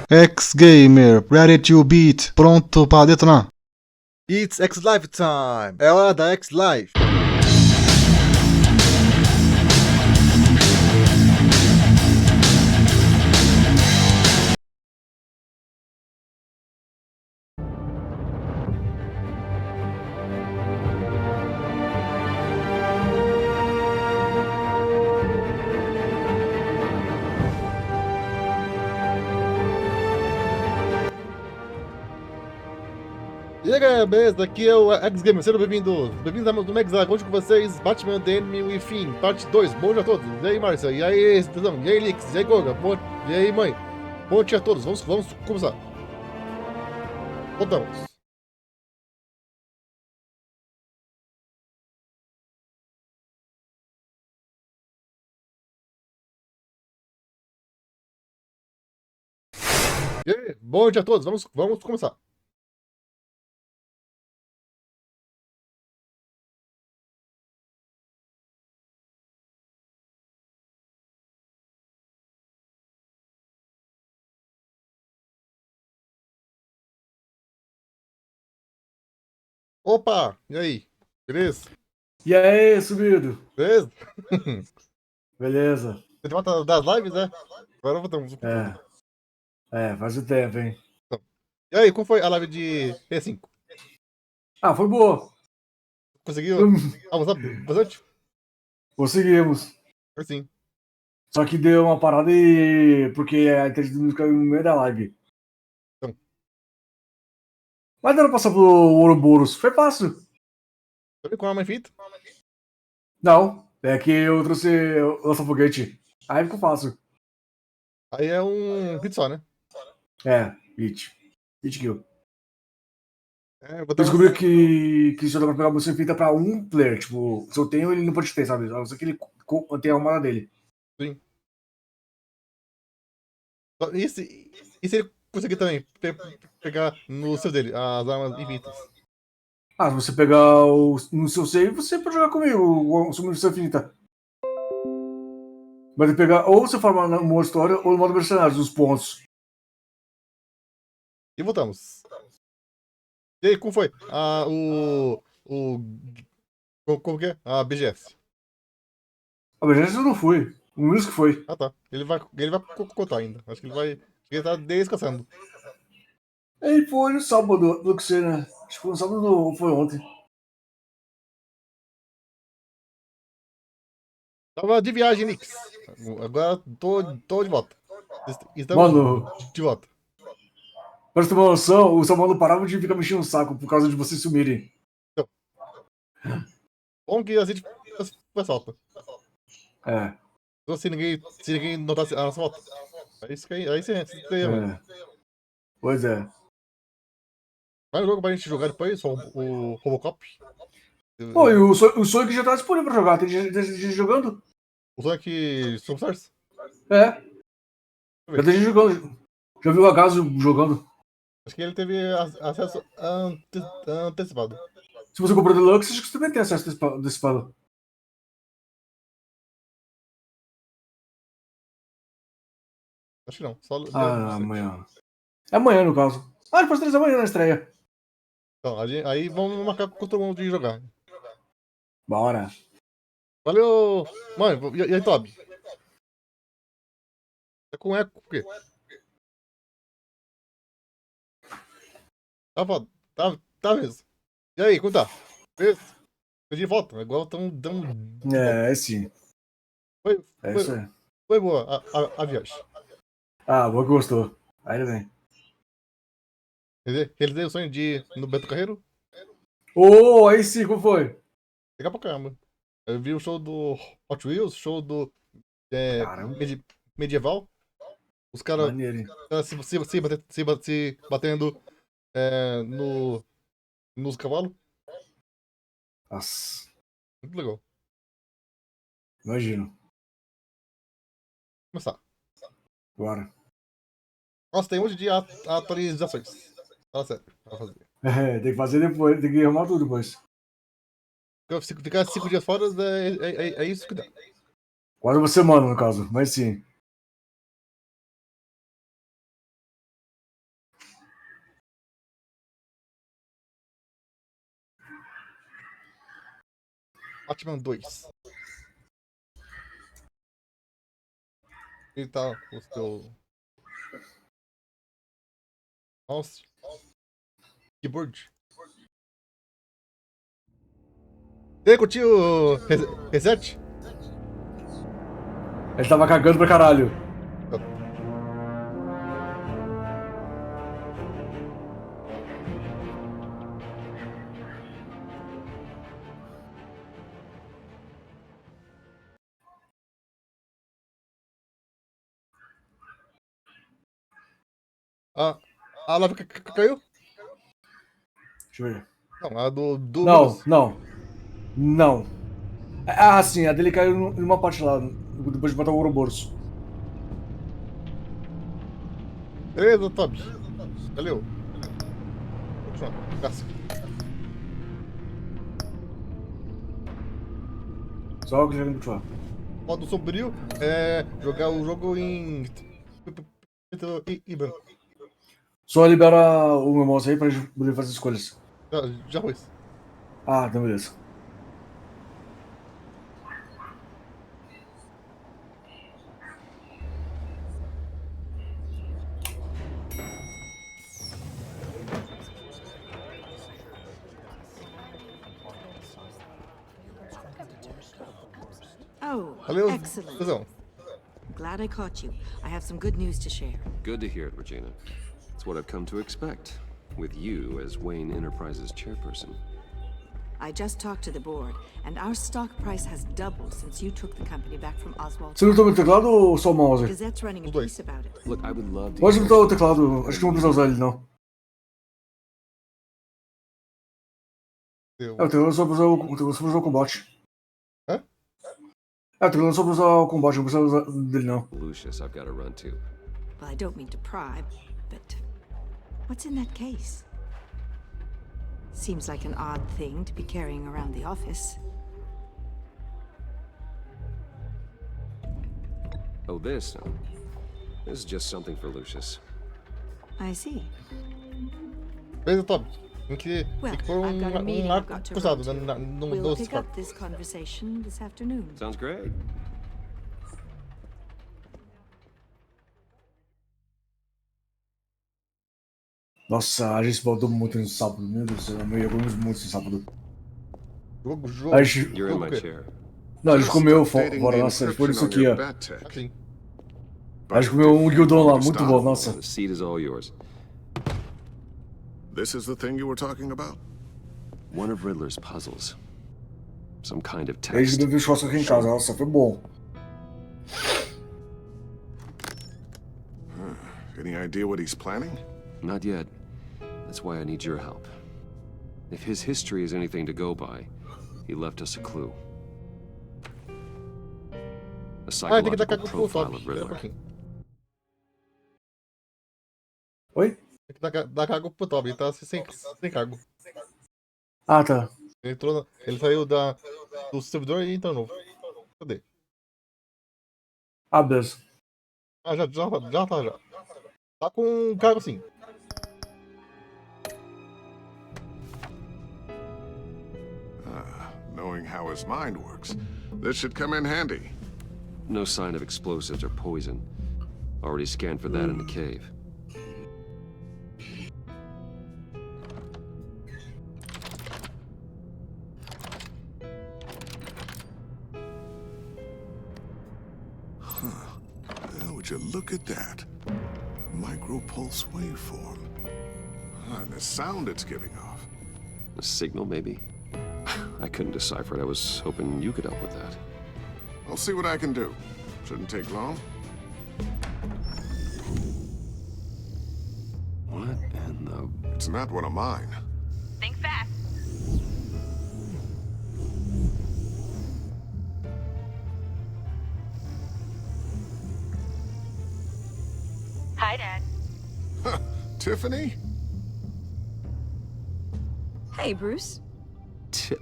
X-Gamer, ready to beat, pronto para detonar. It's X-Life time! É hora da X-Life! E aí galera, beleza? Aqui é o X-Gamer, sejam bem-vindos! Bem-vindos a mais um X-Life, hoje com vocês, Batman The Enemy Within, parte 2, bom dia a todos! E aí Márcia, e aí Estezão, e aí Lix, e aí Goga, e aí mãe, bom dia a todos, vamos começar! Voltamos! E aí, bom dia a todos, vamos começar! Opa, e aí, beleza? E aí, subido? Beleza? Beleza? Você de volta das lives, né? Agora voltamos. Faz o tempo, hein? E aí, como foi a live de P5? Ah, foi boa. Conseguiu avançar bastante? Conseguimos. Foi sim. Só que deu uma parada e... porque a inteligência do caiu no meio da live. Então. Mas dando pra passar pro Ouroboros. Foi fácil. Foi com a arma infinita? Não. É que eu trouxe o lança-foguete. Aí ficou fácil. Aí é um hit só, né? Hit. Hit kill. É, Eu descobri que só dá pra pegar a munição infinita pra um player. Tipo, se eu tenho, ele não pode ter, sabe? Só que ele tem a armada dele. Sim. E se ele conseguir também pegar no seu dele as armas infinitas? Ah, se você pegar no seu save, você pode jogar comigo, o munição infinita. Vai ter que pegar ou você forma no modo história ou no modo mercenários, os pontos. E voltamos. E aí, como foi? Como que é? A BGS. A verdade eu não fui. O Luiz que foi. Ah, tá. Ele vai contar ainda. Acho que ele tá descansando. Ele foi no sábado, do que sei, né? Acho que foi no sábado ou foi ontem. Tava de viagem, Nix. Agora tô de volta. Estamos Mano, de volta. pra você ter uma noção, o Samuel não parava de ficar mexendo o saco por causa de vocês sumirem. Então, bom que a gente foi solta. É, Então, se ninguém notasse a nossa volta. Aí você ganha, mano. é. Pois é. Mais um jogo pra gente jogar depois, só o Robocop. Pô, e o Sonic já tá disponível pra jogar. Tem gente jogando? O Sonic Superstars? É, Deixa eu já ver. tem gente jogando. Já viu o Agaso jogando? Acho que ele teve acesso antecipado. Se você comprou Deluxe, acho que você também tem acesso antecipado. Acho que não. Só Ah, não sei. amanhã. É amanhã, no caso. Ah, depois 3 da manhã na estreia. Então, aí vamos marcar com todo mundo de jogar. Bora. Valeu! Mãe, e aí, Toby? Tá com eco por quê? Tá foda. Tá mesmo. E aí, como tá? Beleza? Tô de volta. Agora estamos dando de volta. É, sim. Foi, É foi, isso aí. foi boa a viagem. Ah, boa que gostou. Aí vem. Realizei o sonho de ir no Beto Carreiro. Ô, aí sim, como foi? Legal pra caramba. Eu vi o show do Hot Wheels, show do é, Caramba, medieval. Os caras maneiro, hein? se batendo no, nos cavalos. Nossa, Muito legal. imagino. Começar. Bora. Nossa, tem um monte de atualizações. Fala sério. Pra fazer. É, tem que fazer depois, tem que arrumar tudo depois. Ficar 5 dias fora é isso que dá. Quase uma semana, no caso, mas sim. Batman 2. Ele tá com o seu mouse, keyboard. E aí, curtiu reset? Ele tava cagando pra caralho. A lava caiu? Deixa eu ver. Não, a do Não, Windows. não. Não. Ah, sim, a dele caiu numa parte lá, depois de botar o Ouroboros. Beleza, Toby. Valeu. Continua. Clássico. Só o que já vem continuar. Modo sombrio é jogar o jogo em e branco. Só libera o meu mouse aí pra gente poder fazer escolhas. Já foi isso. Ah, então beleza. Oh, Valeu, excellent. Cusão. Glad I caught you. I have some good news to share. Good to hear it, Regina. It's what I've come to expect, with you as Wayne Enterprises chairperson. I just talked to the board, and our stock price has doubled since you took the company back from Oswald. Você lutou no teclado ou só o mouse? Gazette's running a piece about it. Look, I would love to. Pode lutar o teclado, acho que não precisa usar ele não. Deu. É, o teclado só pra usar o combate. Hã? É, o teclado só pra usar o combate, não precisa usar dele não. Lucius, I've got to run too. Well, I don't mean to pry, but what's in that case? Seems like an odd thing to be carrying around the office. Oh, this? No. This is just something for Lucius. I see. Beleza, Toby. Tem que Well, pôr I've got a meeting I've arco got to cruzado run to. no We'll doce pick up this conversation this afternoon. Sounds great. Nossa, a gente voltou muito no sábado, meu Deus do céu, eu comemos muito no sábado. Jogo. A gente, You're in my Okay. chair. não, a gente Just comeu updating fora, the nossa, a gente foi encryption nisso on aqui, your ó. bat tech. Assim. A gente comeu um guildão lá, muito bom, nossa. The seat is all yours. This is the thing you were talking about? One of Riddler's puzzles. Some kind of A gente text. bebeu churrasco aqui em casa, nossa, foi bom. Any idea what he's planning? Not yet. That's why I need your help. If his history is anything to go by, he left us a clue. A Tem que dar psychological cargo pro profile Toby. of Espera um Riddler. pouquinho. Oi? Tem que dar cargo pro Toby. Ele tá sem cargo. Ah, tá. Ele saiu do servidor e entrou novo. Cadê? Ah, beleza. Ah, já tá. Tá com um cargo sim. Knowing how his mind works, this should come in handy. No sign of explosives or poison. Already scanned for that in the cave. Would you look at that? Micropulse waveform. And the sound it's giving off. A signal, maybe? I couldn't decipher it. I was hoping you could help with that. I'll see what I can do. Shouldn't take long. What in the... It's not one of mine. Think fast. Hi, Dad. Tiffany? Hey, Bruce.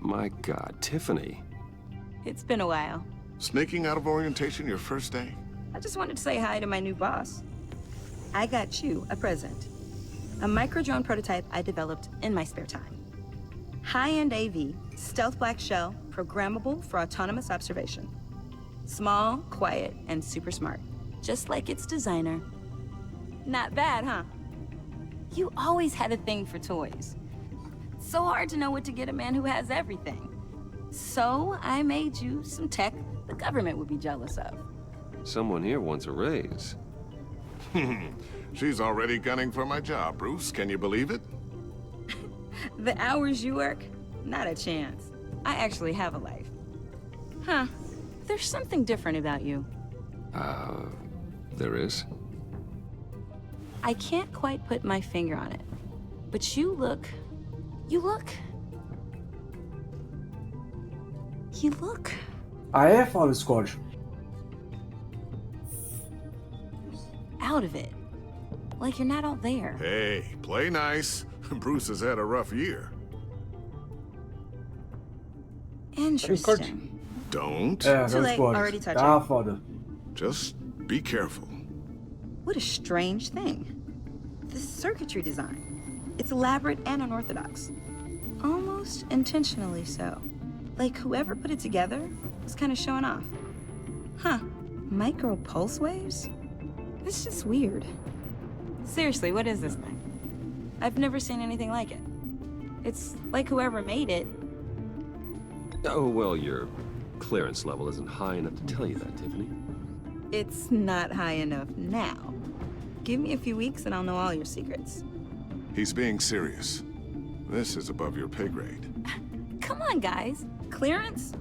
My God, Tiffany. It's been a while. Sneaking out of orientation your first day? I just wanted to say hi to my new boss. I got you a present. A micro-drone prototype I developed in my spare time. High-end AV, stealth black shell, programmable for autonomous observation. Small, quiet, and super smart. Just like its designer. Not bad, huh? You always had a thing for toys. So hard to know what to get a man who has everything. So I made you some tech the government would be jealous of. Someone here wants a raise. She's already gunning for my job, Bruce. Can you believe it? The hours you work? Not a chance. I actually have a life. Huh. There's something different about you. There is? I can't quite put my finger on it. But you look... Ah, é? Fala, Scott. out of it. Like you're not all there. Hey, play nice. Bruce has had a rough year. Interesting. Don't. É, Too não late, pode. already touching. Tá foda. Just be careful. What a strange thing. The circuitry design. It's elaborate and unorthodox. Almost intentionally so. Like whoever put it together was kind of showing off. Huh. Micro pulse waves? It's just weird. Seriously, what is this thing? I've never seen anything like it. It's like whoever made it. Oh, well, your clearance level isn't high enough to tell you that, Tiffany. It's not high enough now. Give me a few weeks and I'll know all your secrets. He's being serious. This is above your pay grade. Come on, guys. Clearance?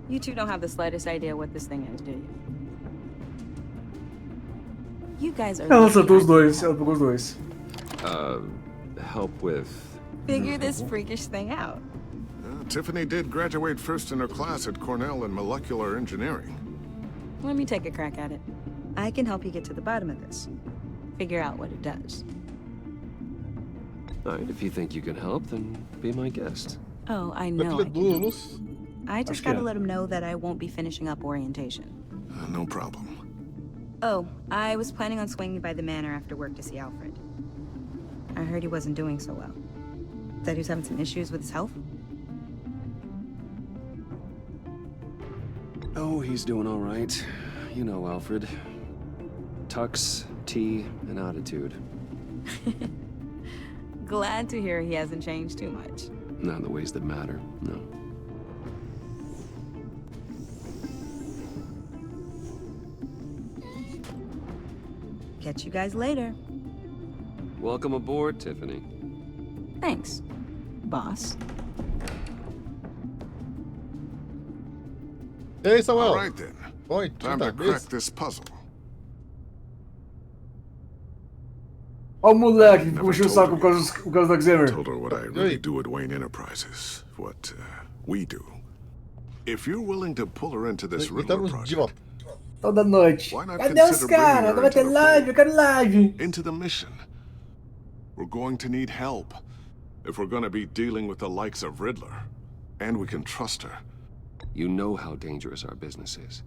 You two don't have the slightest idea what this thing is, do you? You guys are Ela lucky acertou os I'm dois, here. ela pegou os dois. Help with... Figure this freakish thing out. Tiffany did graduate first in her class at Cornell in molecular engineering. Let me take a crack at it. I can help you get to the bottom of this. Figure out what it does. All right, if you think you can help, then be my guest. Oh, I know. Aquilo é dulos. I just Acho que gotta é. let him know that I won't be finishing up orientation. No problem. Oh, I was planning on swinging by the manor after work to see Alfred. I heard he wasn't doing so well. Said he was having some issues with his health. Oh, he's doing all right. You know Alfred. Tux, tea, and attitude. Glad to hear he hasn't changed too much. Not in the ways that matter, no. Catch you guys later. Welcome aboard, Tiffany. Thanks, boss. Ei, Samuel. All right then. Oi, Time tá, to crack this puzzle. Ó o moleque que Never puxou o told saco you. por causa do Alzheimer. Told her what I really Hey. do at Wayne Enterprises. What we do. If you're willing to pull her into this Riddler Estamos de project, volta. Toda noite. Why not Cadê os consider caras? bringing her Não vai ter into the live, eu quero live. into the mission, we're going to need help if we're going to be dealing with the likes of Riddler. And we can trust her. You know how dangerous our business is.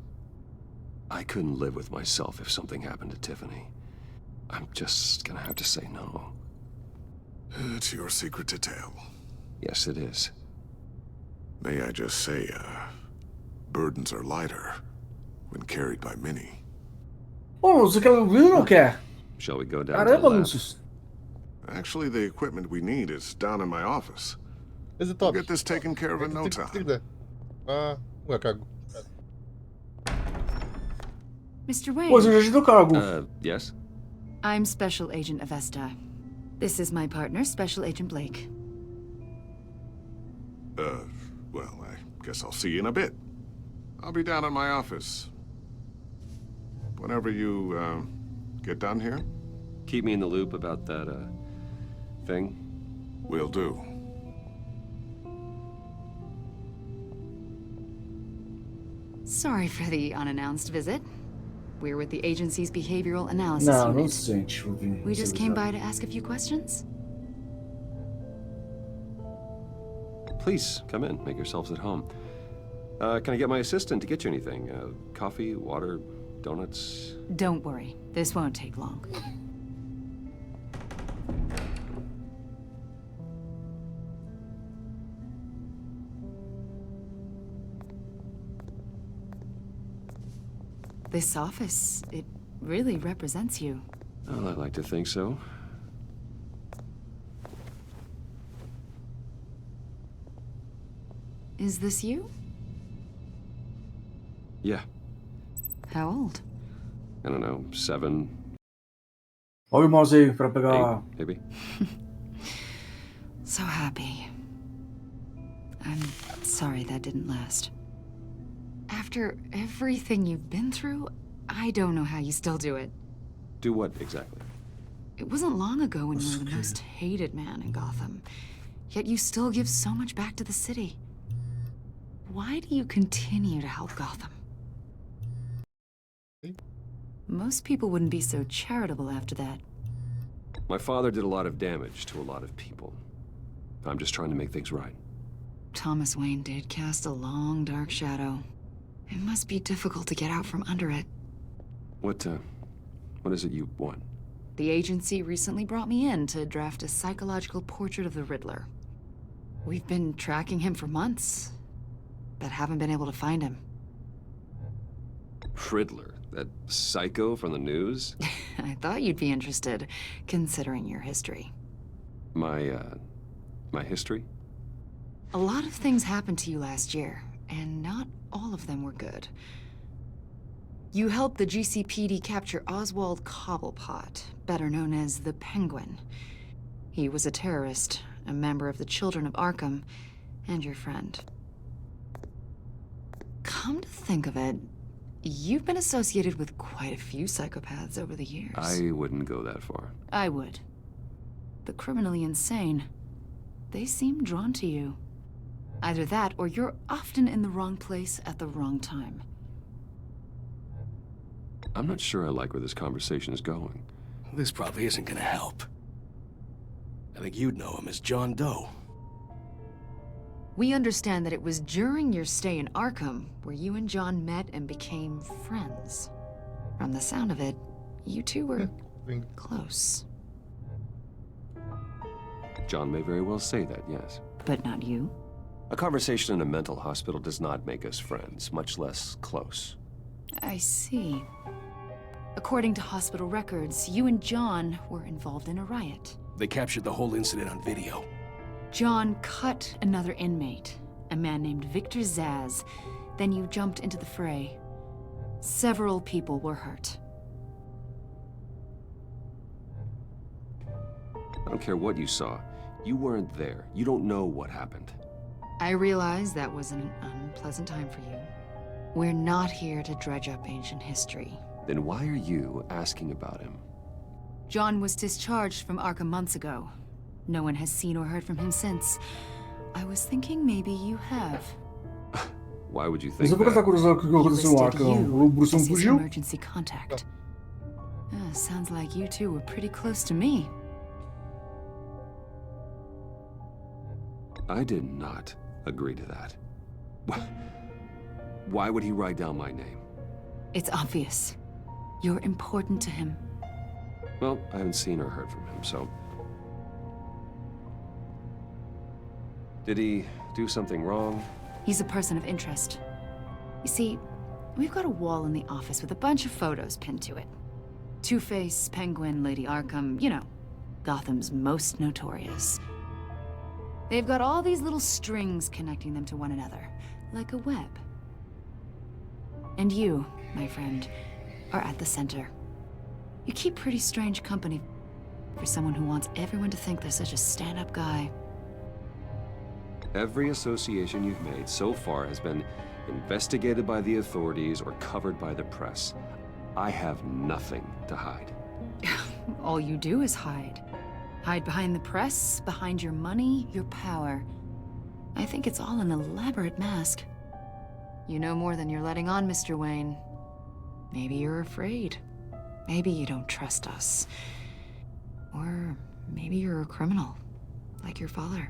I couldn't live with myself if something happened to Tiffany. I'm just gonna have to say no. It's your secret to tell. Yes, it is. May I just say, burdens are lighter when carried by many. Ô, Lúcio, quer ouvir ou não quer? Shall we go down to Caramba, the lab? Lúcio. Actually, the equipment we need is down in my office. Esse é We'll top. get this taken care of in no time. Ah, ué, cago. Mr. Wayne, Pô, você já te deu cargo. Yes? I'm Special Agent Avesta. This is my partner, Special Agent Blake. Well, I guess I'll see you in a bit. I'll be down in my office. Whenever you, get done here, Keep me in the loop about that, thing. we'll do. Sorry for the unannounced visit. We're with the agency's behavioral analysis Não, não unit. se sente. We just came by to ask a few questions. Please, come in. Make yourselves at home. Can I get my assistant to get you anything? Coffee, water, donuts? Don't worry, this won't take long. This office, it really represents you. Well, I like to think so. Is this you? Yeah, How old? I don't know, 7, Olha o mouse aí pra 8, pegar. maybe? So happy. I'm sorry that didn't last. After everything you've been through, I don't know how you still do it. Do what exactly? It wasn't long ago when you were the most hated man in Gotham, yet you still give so much back to the city. Why do you continue to help Gotham? Most people wouldn't be so charitable after that. My father did a lot of damage to a lot of people. I'm just trying to make things right. Thomas Wayne did cast a long, dark shadow. It must be difficult to get out from under it. What is it you want? The agency recently brought me in to draft a psychological portrait of the Riddler. We've been tracking him for months, but haven't been able to find him. Riddler? That psycho from the news? I thought you'd be interested, considering your history. My history? A lot of things happened to you last year, and not all of them were good. You helped the GCPD capture Oswald Cobblepot, better known as the Penguin. He was a terrorist, a member of the Children of Arkham, and your friend. Come to think of it, you've been associated with quite a few psychopaths over the years. I wouldn't go that far. I would. The criminally insane. They seem drawn to you. Either that, or you're often in the wrong place at the wrong time. I'm not sure I like where this conversation is going. This probably isn't gonna help. I think you'd know him as John Doe. We understand that it was during your stay in Arkham where you and John met and became friends. From the sound of it, you two were close. John may very well say that, yes. But not you. A conversation in a mental hospital does not make us friends, much less close. I see. According to hospital records, you and John were involved in a riot. They captured the whole incident on video. John cut another inmate, a man named Victor Zaz. Then you jumped into the fray. Several people were hurt. I don't care what you saw. You weren't there. You don't know what happened. I realize that was an unpleasant time for you. We're not here to dredge up ancient history. Then why are you asking about him? John was discharged from Arkham months ago. No one has seen or heard from him since. I was thinking maybe you have. Why would you Mas think eu vou contar that? curiosidade que He aconteceu no listed Arkham. you O Bruce as his fugiu. emergency contact. Sounds like you two were pretty close to me. I did not agree to that. Why would he write down my name? It's obvious. You're important to him. Well, I haven't seen or heard from him, so... Did he do something wrong? He's a person of interest. You see, we've got a wall in the office with a bunch of photos pinned to it. Two-Face, Penguin, Lady Arkham, you know, Gotham's most notorious. They've got all these little strings connecting them to one another, like a web. And you, my friend, are at the center. You keep pretty strange company for someone who wants everyone to think they're such a stand-up guy. Every association you've made so far has been investigated by the authorities or covered by the press. I have nothing to hide. All you do is hide. Hide behind the press, behind your money, your power. I think it's all an elaborate mask. You know more than you're letting on, Mr. Wayne. Maybe you're afraid. Maybe you don't trust us. Or maybe you're a criminal, like your father.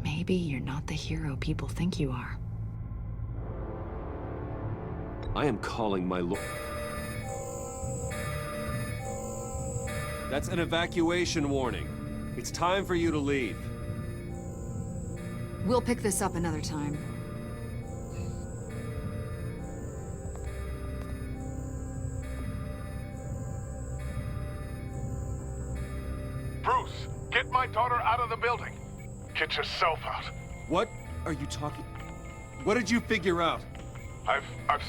Maybe you're not the hero people think you are. I am calling my lord. That's an evacuation warning. It's time for you to leave. We'll pick this up another time. Bruce, get my daughter out of the building. Get yourself out. What are you talking? What did you figure out? I've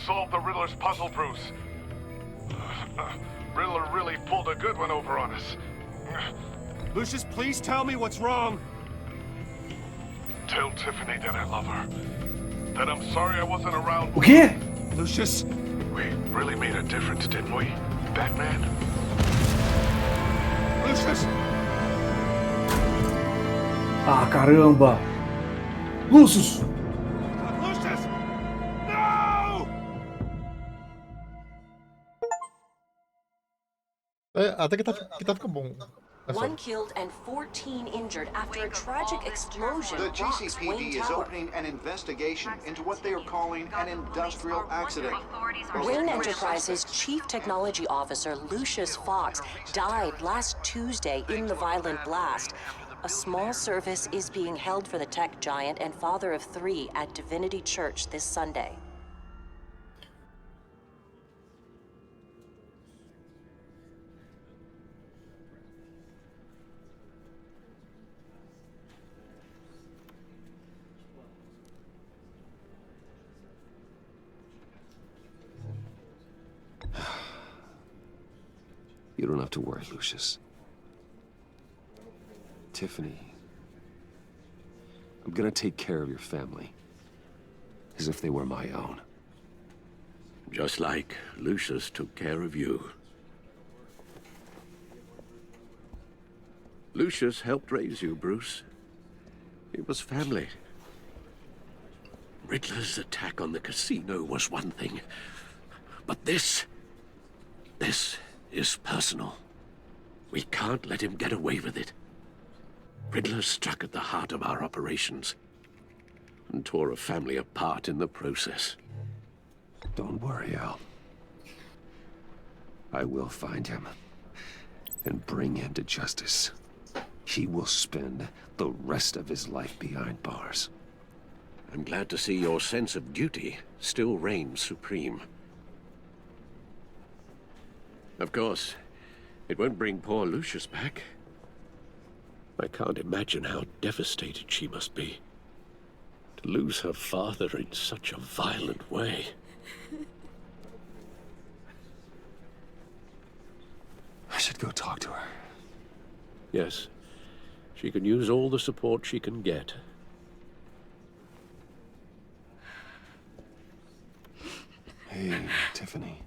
solved the Riddler's puzzle, Bruce. Riddler really pulled a good one over on us. Lucius, please tell me what's wrong. Tell Tiffany that I love her. That I'm sorry I wasn't around. O quê? Lucius. We really made a difference, didn't we, Batman? Lucius. Ah, caramba. Lucius. Lucius. No! Até que tá ficando bom. One killed and 14 injured after a tragic explosion. The rocks GCPD Wayne is Tower. opening an investigation into what they are calling an industrial accident. Wayne Enterprises' Chief Technology Officer Lucius Fox died last Tuesday in the violent blast. A small service is being held for the tech giant and father of 3 at Divinity Church this Sunday. You don't have to worry, Lucius. Tiffany, I'm gonna take care of your family. As if they were my own. Just like Lucius took care of you. Lucius helped raise you, Bruce. It was family. Riddler's attack on the casino was one thing. But this is personal. We can't let him get away with it. Riddler struck at the heart of our operations and tore a family apart in the process. Don't worry, Al. I will find him and bring him to justice. He will spend the rest of his life behind bars. I'm glad to see your sense of duty still reigns supreme. Of course, it won't bring poor Lucius back. I can't imagine how devastated she must be. To lose her father in such a violent way. I should go talk to her. Yes, she can use all the support she can get. Hey, Tiffany.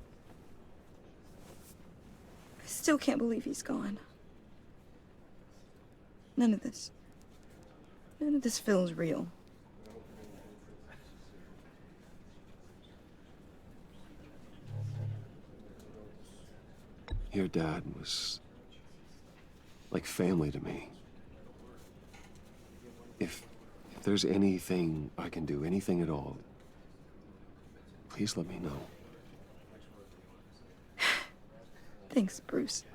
I still can't believe he's gone. None of this feels real. Your dad was like family to me. If there's anything I can do, anything at all, please let me know. Thanks, Bruce.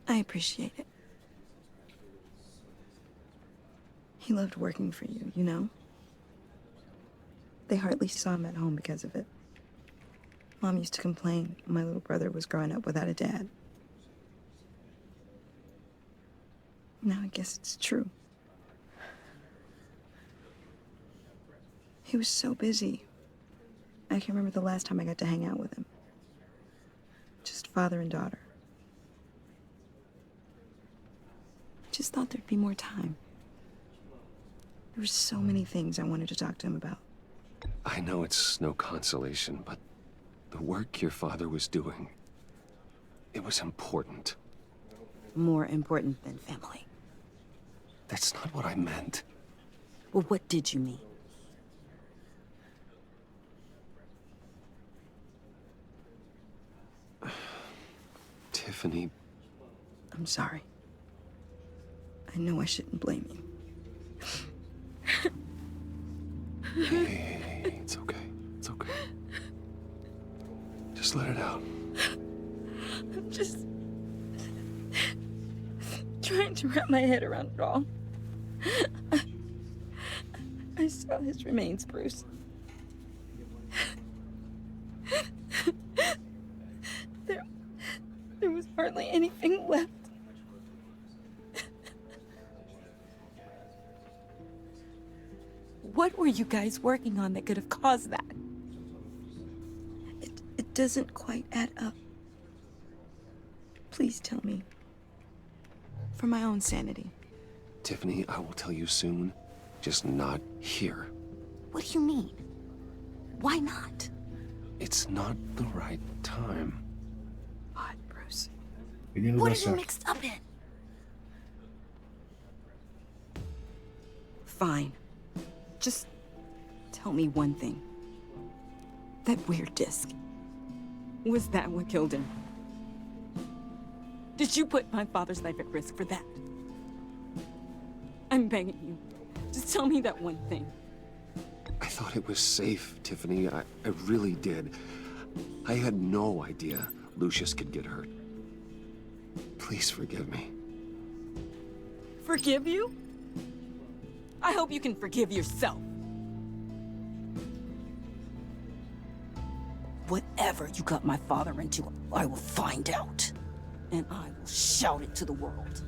I appreciate it. He loved working for you, you know? They hardly saw him at home because of it. Mom used to complain my little brother was growing up without a dad. Now I guess it's true. He was so busy. I can remember the last time I got to hang out with him. Just father and daughter. Just thought there'd be more time. There were so many things I wanted to talk to him about. I know it's no consolation, but the work your father was doing, it was important. More important than family. That's not what I meant. Well, what did you mean? Tiffany. I'm sorry. I know I shouldn't blame you. Hey, it's okay. It's okay. Just let it out. I'm just trying to wrap my head around it all. I saw his remains, Bruce. There was hardly anything left. were you guys working on that could have caused that? It doesn't quite add up. Please tell me. For my own sanity. Tiffany, I will tell you soon. Just not here. What do you mean? Why not? It's not the right time. God, Bruce. Menino What dá are you certo. mixed up in? Fine. Just tell me one thing. That weird disc. Was that what killed him? Did you put my father's life at risk for that? I'm begging you. Just tell me that one thing. I thought it was safe, Tiffany. I really did. I had no idea Lucius could get hurt. Please forgive me. Forgive you? I hope you can forgive yourself. Whatever you got my father into, I will find out. And I will shout it to the world.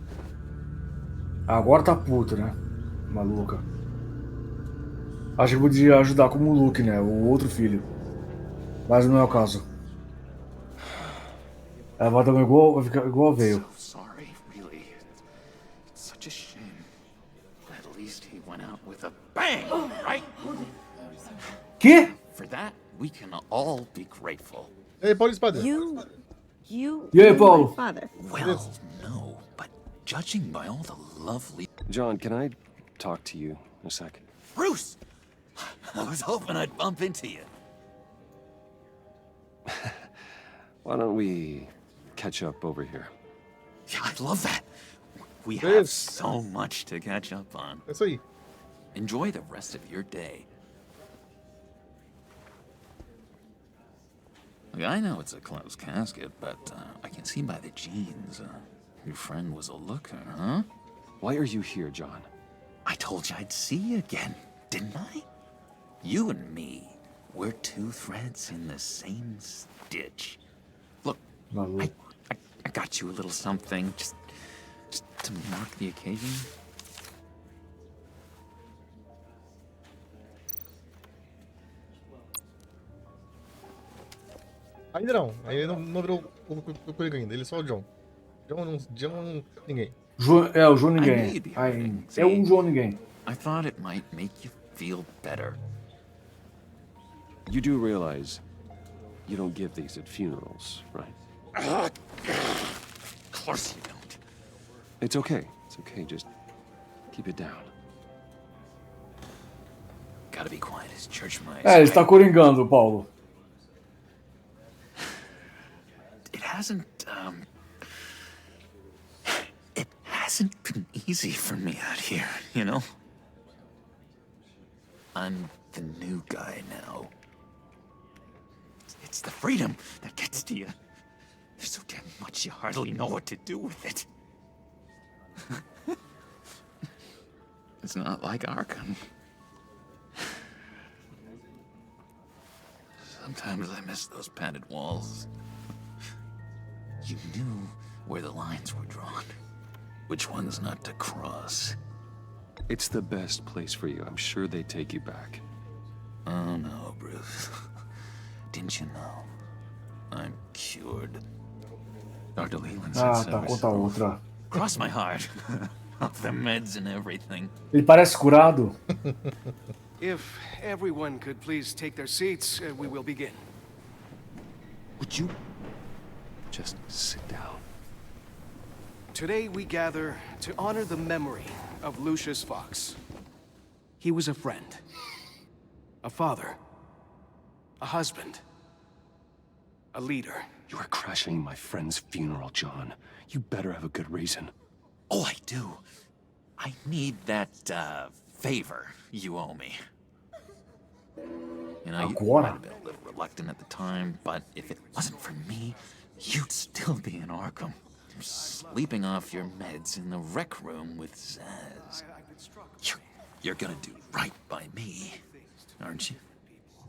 Agora tá puto, né? Maluca. Acho que podia ajudar como o Luke, né? O outro filho. Mas não é o caso. Ela vai ficar igual veio. Sorry, really. It's such a shame. At least he went out with a bang, right? Que? For that, we can all be grateful. Hey, Paulo Espada. You E aí, Paulo? my father. Well, no, but judging by all the lovely... John, can I talk to you a sec? Bruce! I was hoping I'd bump into you. Why don't we catch up over here? Yeah, I'd love that. We have so much to catch up on. É isso aí. Enjoy the rest of your day. Look, I know it's a closed casket, but I can see by the jeans. Your friend was a looker, huh? Why are you here, John? I told you I'd see you again, didn't I? You and me, we're two threads in the same stitch. Look, I got you a little something, just to mark the occasion. Ainda não. Aí não virou o Coringa ainda. Ele é só o John. John ninguém. O João Ninguém. É o João Ninguém. I thought it might make you feel better. You do realize you don't give these at funerals, right? Of course you don't. It's okay. It's okay. Just keep it down. Gotta be quiet as church mice. Ele está coringando, Paulo. It hasn't been easy for me out here, you know? I'm the new guy now. It's the freedom that gets to you. There's so damn much you hardly know what to do with it. It's not like Arkham. Sometimes I miss those padded walls. You knew where the lines were drawn. Which ones not to cross. It's the best place for you. I'm sure they take you back. Oh no, Bruce. Didn't you know? I'm cured. Dr. Leland said so. Tá, conta outra. Cross my heart. Off the meds and everything. Ele parece curado. If everyone could please take their seats, we will begin. Would you just sit down? Today we gather to honor the memory of Lucius Fox. He was a friend, a father, a husband, a leader. You are crashing my friend's funeral, John. You better have a good reason. Oh, I do. I need that, favor you owe me. You know, you might have been a little reluctant at the time, but if it wasn't for me, you'd still be in Arkham. Sleeping off your meds in the rec room with Zaz. You're gonna do right by me, aren't you?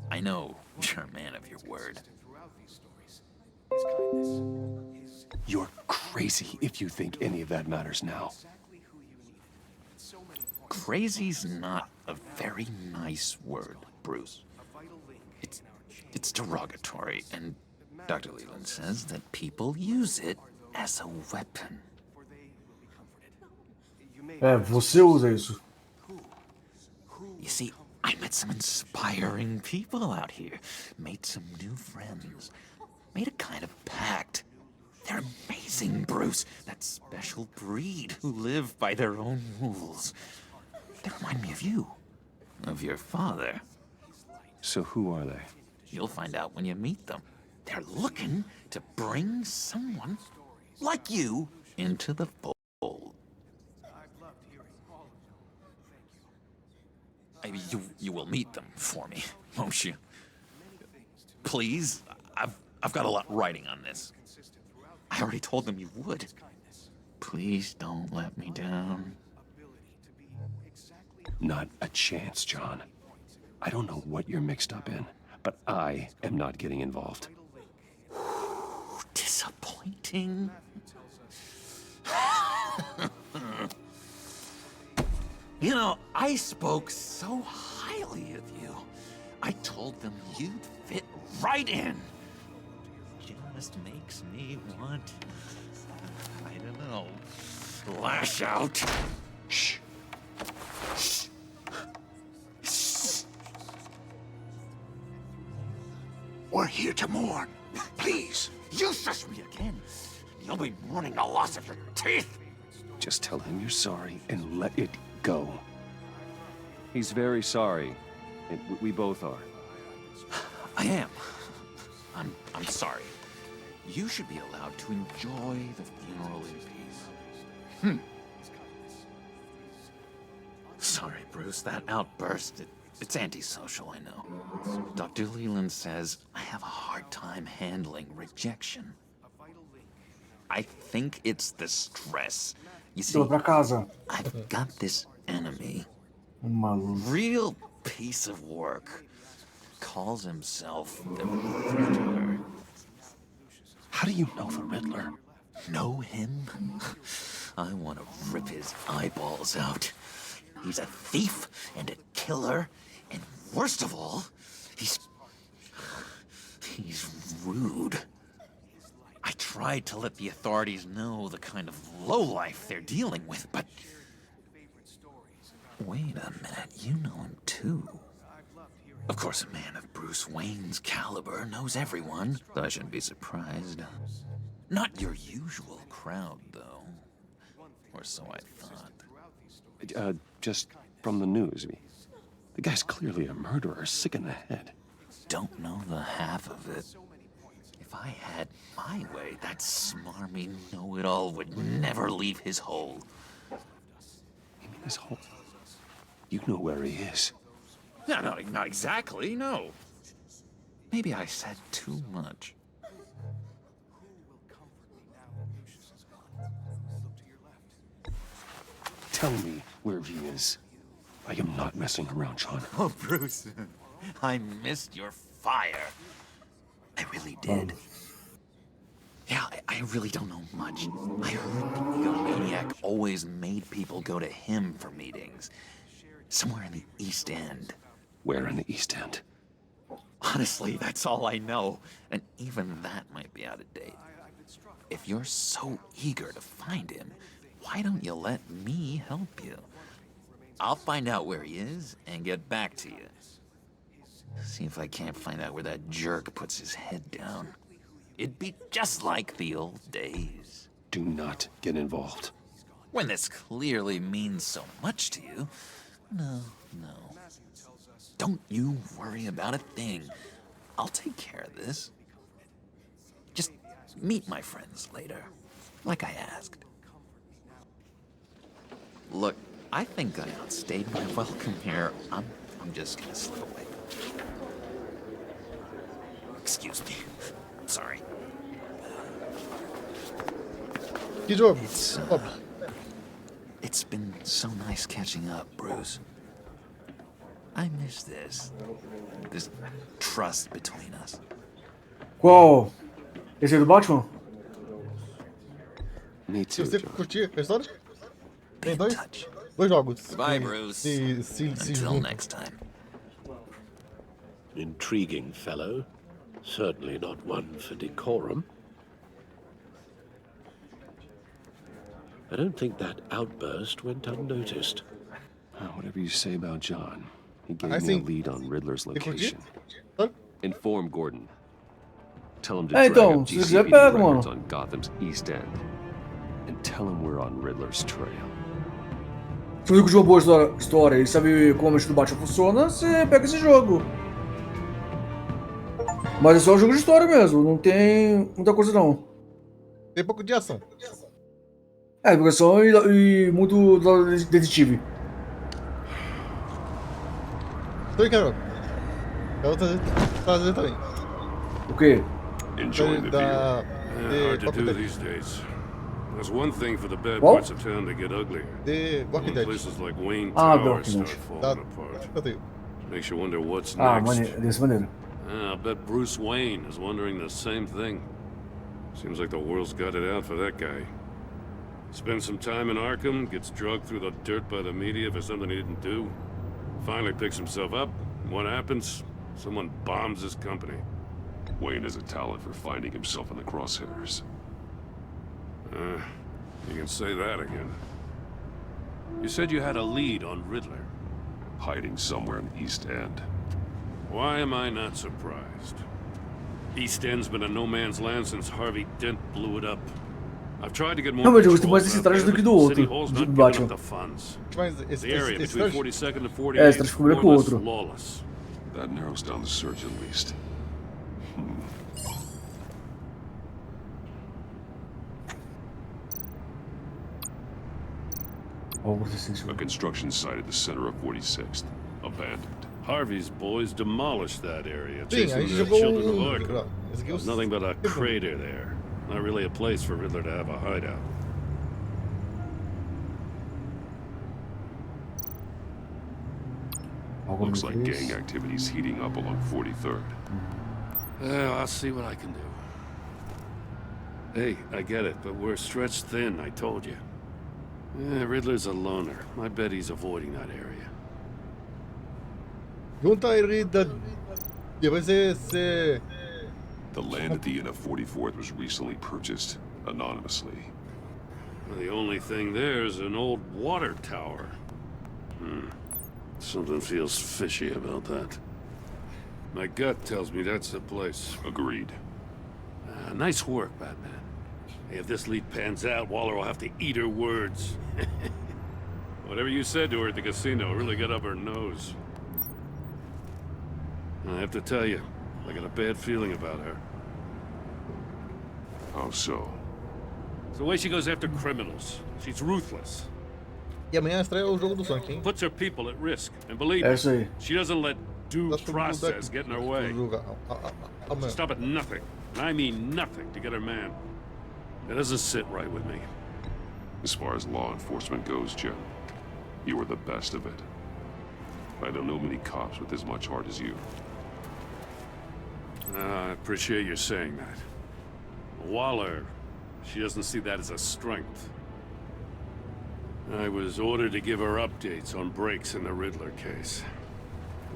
I know you're a man of your word. You're crazy if you think any of that matters now. Crazy's not a very nice word, Bruce. It's derogatory, and Dr. Leland says that people use it as a weapon. Você usa isso. You see, I met some inspiring people out here, made some new friends, made a kind of pact. They're amazing, Bruce. That special breed who live by their own rules. They remind me of you, of your father. So who are they? You'll find out when you meet them. They're looking to bring someone like you into the fold. You will meet them for me, won't you? Please, I've got a lot writing on this. I already told them you would. Please don't let me down. Not a chance, John. I don't know what you're mixed up in, but I am not getting involved. Disappointing. You know, I spoke so highly of you. I told them you'd fit right in. Just makes me want, I don't know, lash out. Shh. We're here to mourn. Please, you shush me again. You'll be mourning the loss of your teeth. Just tell him you're sorry and let it go. He's very sorry. We both are. I am. I'm sorry. You should be allowed to enjoy the funeral in peace. Sorry, Bruce, that outburst, it's antisocial, I know. Dr. Leland says I have a hard time handling rejection. I think it's the stress. You see, I've got this enemy. Real piece of work. Calls himself the Riddler. How do you know the Riddler? Know him? I want to rip his eyeballs out. He's a thief and a killer, and worst of all, he's rude. I tried to let the authorities know the kind of lowlife they're dealing with, but... Wait a minute, you know him too. Of course, a man of Bruce Wayne's caliber knows everyone, so I shouldn't be surprised. Not your usual crowd, though. Or so I thought. Just from the news. The guy's clearly a murderer, sick in the head. Don't know the half of it. If I had my way, that smarmy know-it-all would never leave his hole. You mean his hole? You know where he is. No, not exactly, no. Maybe I said too much. Tell me where he is. I am not messing around, John. Oh, Bruce, I missed your fire. I really did. Yeah, I really don't know much. I heard the egomaniac always made people go to him for meetings. Somewhere in the East End. Where in the East End? Honestly, that's all I know. And even that might be out of date. If you're so eager to find him, why don't you let me help you? I'll find out where he is and get back to you. See if I can't find out where that jerk puts his head down. It'd be just like the old days. Do not get involved. When this clearly means so much to you. No. Don't you worry about a thing. I'll take care of this. Just meet my friends later, like I asked. Look, I think I outstayed my welcome here. I'm just gonna slip away. Excuse me. I'm sorry. It's been so nice catching up, Bruce. I miss this trust between us. Qual? Esse é do Batman? Me too. Você curtir a história? Tem dois? Dois jogos. Goodbye, Bruce. Se Until juntam. next time. Intriguing fellow. Certainly not one for decorum. I don't think that outburst went unnoticed. Whatever you say about John, he gave I me a think- lead on Riddler's Você curtiu? location. Hã? Inform Gordon. Tell him to É, drag então, up se quiser, GCPD pega, records mano. on Gotham's East End. And tell him we're on Riddler's trail. Se você jogou boa história e sabe como a mente do Batman funciona, você pega esse jogo. Mas é só um jogo de história mesmo, não tem muita coisa não. Tem pouco de ação. É, educação e muito do lado detetive. Tô brincando. Eu vou fazer também. O quê? Enjoying the view. Da... Hard to Walking do Dead. these days. There's one thing for the bad Qual? parts of town to get uglier. The Walking When Dead. places like Wayne Ah, Tower Walking start Dead. falling Da... apart. Eu tenho. Makes you wonder what's Ah, next. dessa maneira. I bet Bruce Wayne is wondering the same thing. Seems like the world's got it out for that guy. Spends some time in Arkham, gets drugged through the dirt by the media for something he didn't do. Finally picks himself up. What happens? Someone bombs his company. Wayne has a talent for finding himself in the crosshairs. You can say that again. You said you had a lead on Riddler. Hiding somewhere in the East End. Why am I not surprised? East End's been a no man's land since Harvey Dent blew it up. I've tried to get more Realmente, eu gostei patrols mais desse out traje there, do que but do the outro, City Hall's do not giving Batman. up the funds. Mas The area esse between traje... 42nd and É, 48th esse traje ficou melhor more que o or less outro. flawless. That narrows down the search at least. A construction site at the center of 46th. Abandoned. Harvey's boys demolished that area, Sim, chasing aí the jogou children of o... Arkham. Esse aqui é o... There's nothing but a crater there. Not really a place for Riddler to have a hideout. Looks like gang activity's heating up along 43rd. Well, I'll see what I can do. Hey, I get it, but we're stretched thin, I told you. Riddler's a loner. I bet he's avoiding that area. Junta ele da... Depois você... The land at the end of 44th was recently purchased anonymously. Well, the only thing there is an old water tower. Something feels fishy about that. My gut tells me that's the place. Agreed. Nice work, Batman. Hey, if this lead pans out, Waller will have to eat her words. Whatever you said to her at the casino really got up her nose. I have to tell you, I got a bad feeling about her. How so? It's the way she goes after criminals. She's ruthless. E amanhã estreia o jogo do Sonic, hein? Puts her people at risk. And believe É me, isso aí. she doesn't let due Tá todo mundo process aqui. get in her way. Amanhã. Stop at nothing, and I mean nothing, to get her man. That doesn't sit right with me. As far as law enforcement goes, Jim, you are the best of it. I don't know many cops with as much heart as you. I appreciate you saying that. Waller, she doesn't see that as a strength. I was ordered to give her updates on breaks in the Riddler case.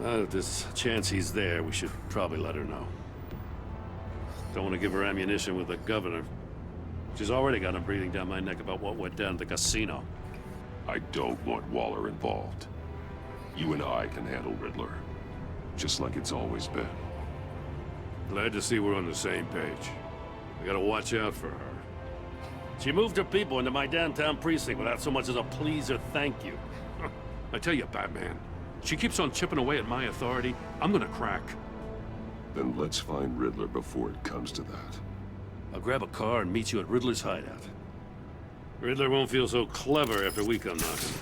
If there's a chance he's there, we should probably let her know. Don't want to give her ammunition with the governor. She's already got him breathing down my neck about what went down at the casino. I don't want Waller involved. You and I can handle Riddler, just like it's always been. Glad to see we're on the same page. I gotta watch out for her. She moved her people into my downtown precinct without so much as a please or thank you. I tell you, Batman, she keeps on chipping away at my authority. I'm gonna crack. Then let's find Riddler before it comes to that. I'll grab a car and meet you at Riddler's hideout. Riddler won't feel so clever after we come knocking.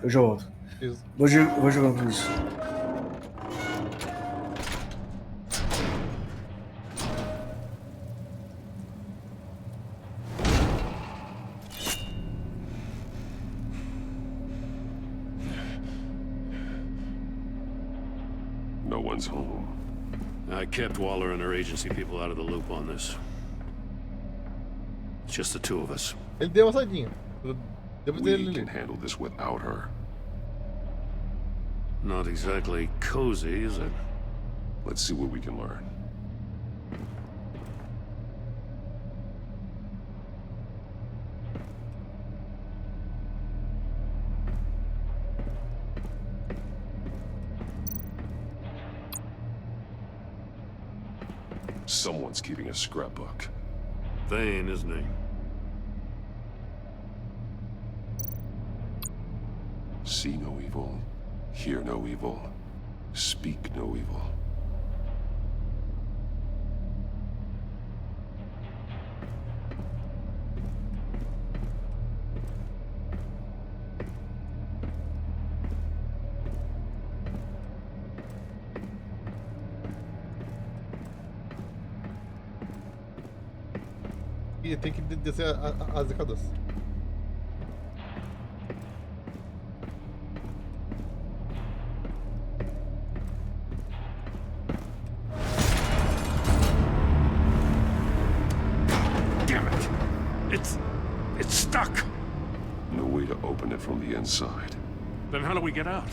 Eu já volto. Isso. Vou jogando com isso. one's home. I kept Waller and her agency people out of the loop on this. It's just the two of us. Ele deu uma saidinha. Depois We ele... can handle this without her. Not exactly cozy, is it? Let's see what we can learn. Someone's keeping a scrapbook. Thane, isn't he? See no evil, hear no evil, speak no evil. E tem que descer as escadas. Damn it! It's stuck! No way to open it from the inside. Then how do we get out?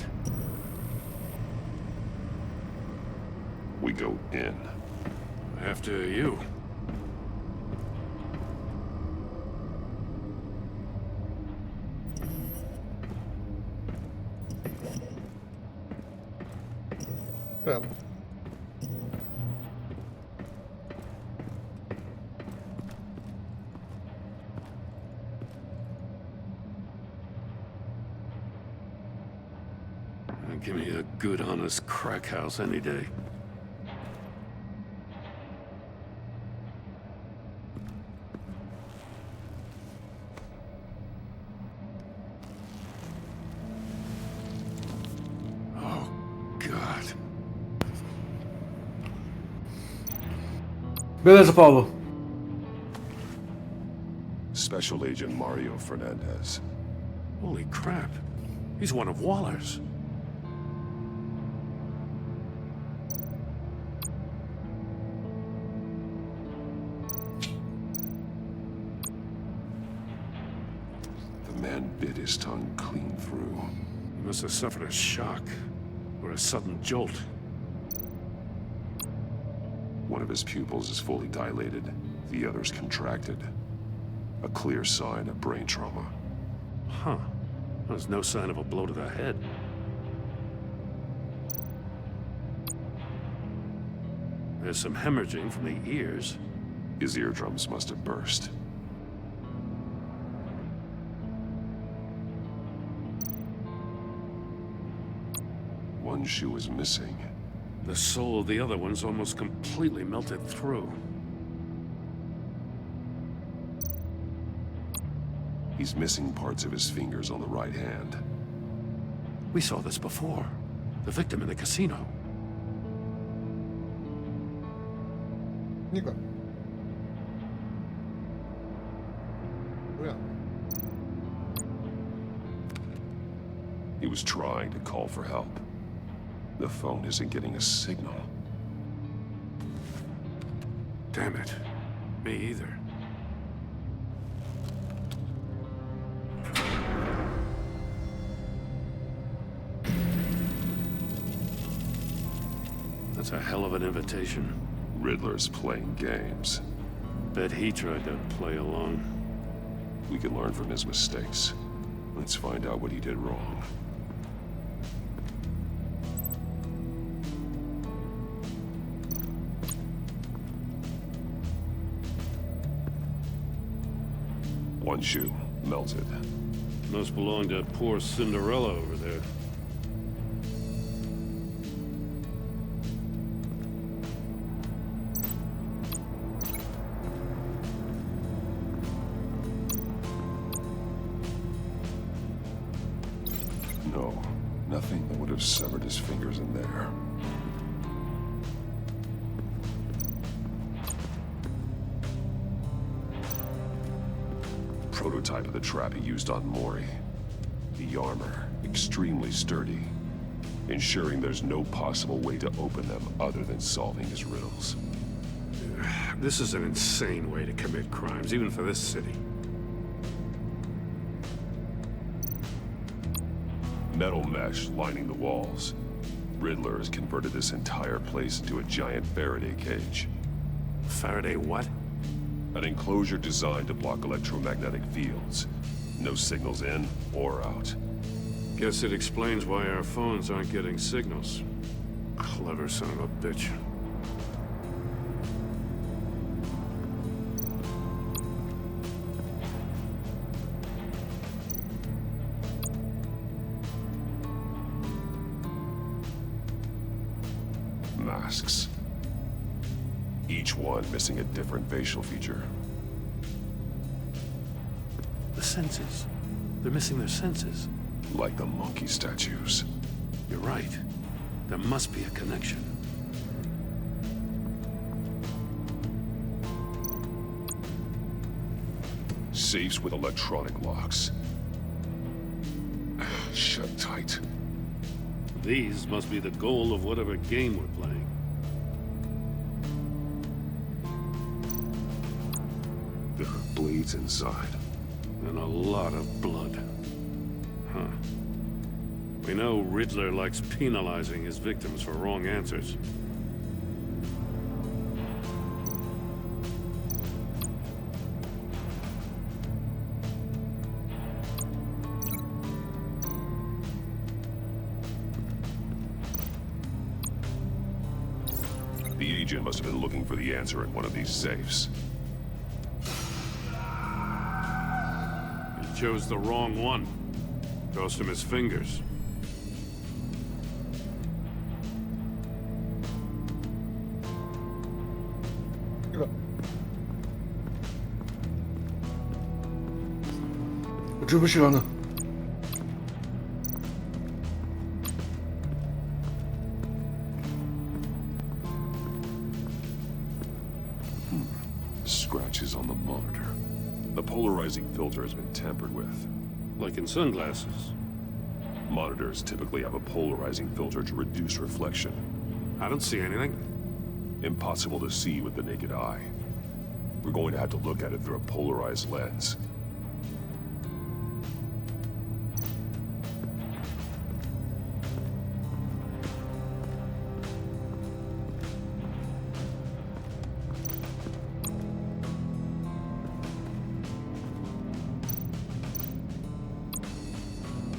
We go in. After you. Vamos. Give me a good, honest crack house any day. Oh, God. Beleza, Paulo. Special Agent Mario Fernandez. Holy crap. He's one of Waller's. The man bit his tongue clean through. He must have suffered a shock or a sudden jolt. One of his pupils is fully dilated, the other's contracted. A clear sign of brain trauma. Huh. There's no sign of a blow to the head. There's some hemorrhaging from the ears. His eardrums must have burst. One shoe is missing. The sole of the other one's almost completely melted through. He's missing parts of his fingers on the right hand. We saw this before. The victim in the casino. Nico. Yeah. He was trying to call for help. The phone isn't getting a signal. Damn it. Me either. That's a hell of an invitation. Riddler's playing games. Bet he tried to play along. We can learn from his mistakes. Let's find out what he did wrong. One shoe, melted. Must belong to poor Cinderella over there. No, nothing that would have severed his fingers in there. Prototype of the trap he used on Mori. The armor, extremely sturdy. ensuring there's no possible way to open them other than solving his riddles. This is an insane way to commit crimes, even for this city. Metal mesh lining the walls. Riddler has converted this entire place into a giant Faraday cage. Faraday what? An enclosure designed to block electromagnetic fields. No signals in or out. Guess it explains why our phones aren't getting signals. Clever son of a bitch. Masks. Each one missing a different facial feature. The senses. They're missing their senses. Like the monkey statues. You're right. There must be a connection. Safes with electronic locks. Shut tight. These must be the goal of whatever game we're playing. There are blades inside. And a lot of blood. Huh. We know Riddler likes penalizing his victims for wrong answers. The agent must have been looking for the answer in one of these safes. He chose the wrong one. Cost him his fingers. O Trooper chegando. Scratches on the monitor. The polarizing filter has been tampered with. Like in sunglasses. Monitors typically have a polarizing filter to reduce reflection. I don't see anything. Impossible to see with the naked eye. We're going to have to look at it through a polarized lens.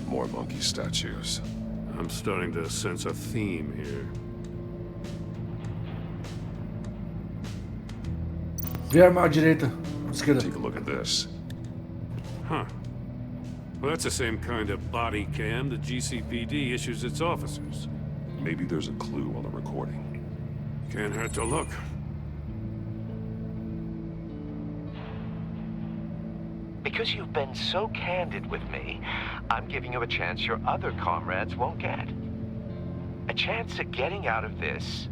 More monkey statues. I'm starting to sense a theme here. Vira à direita. Esquerda. Take a look at this. Huh. Well, that's the same kind of body cam the GCPD issues its officers. Maybe there's a clue on the recording. Can't hurt to look. Because you've been so candid with me, I'm giving you a chance your other comrades won't get. A chance at getting out of this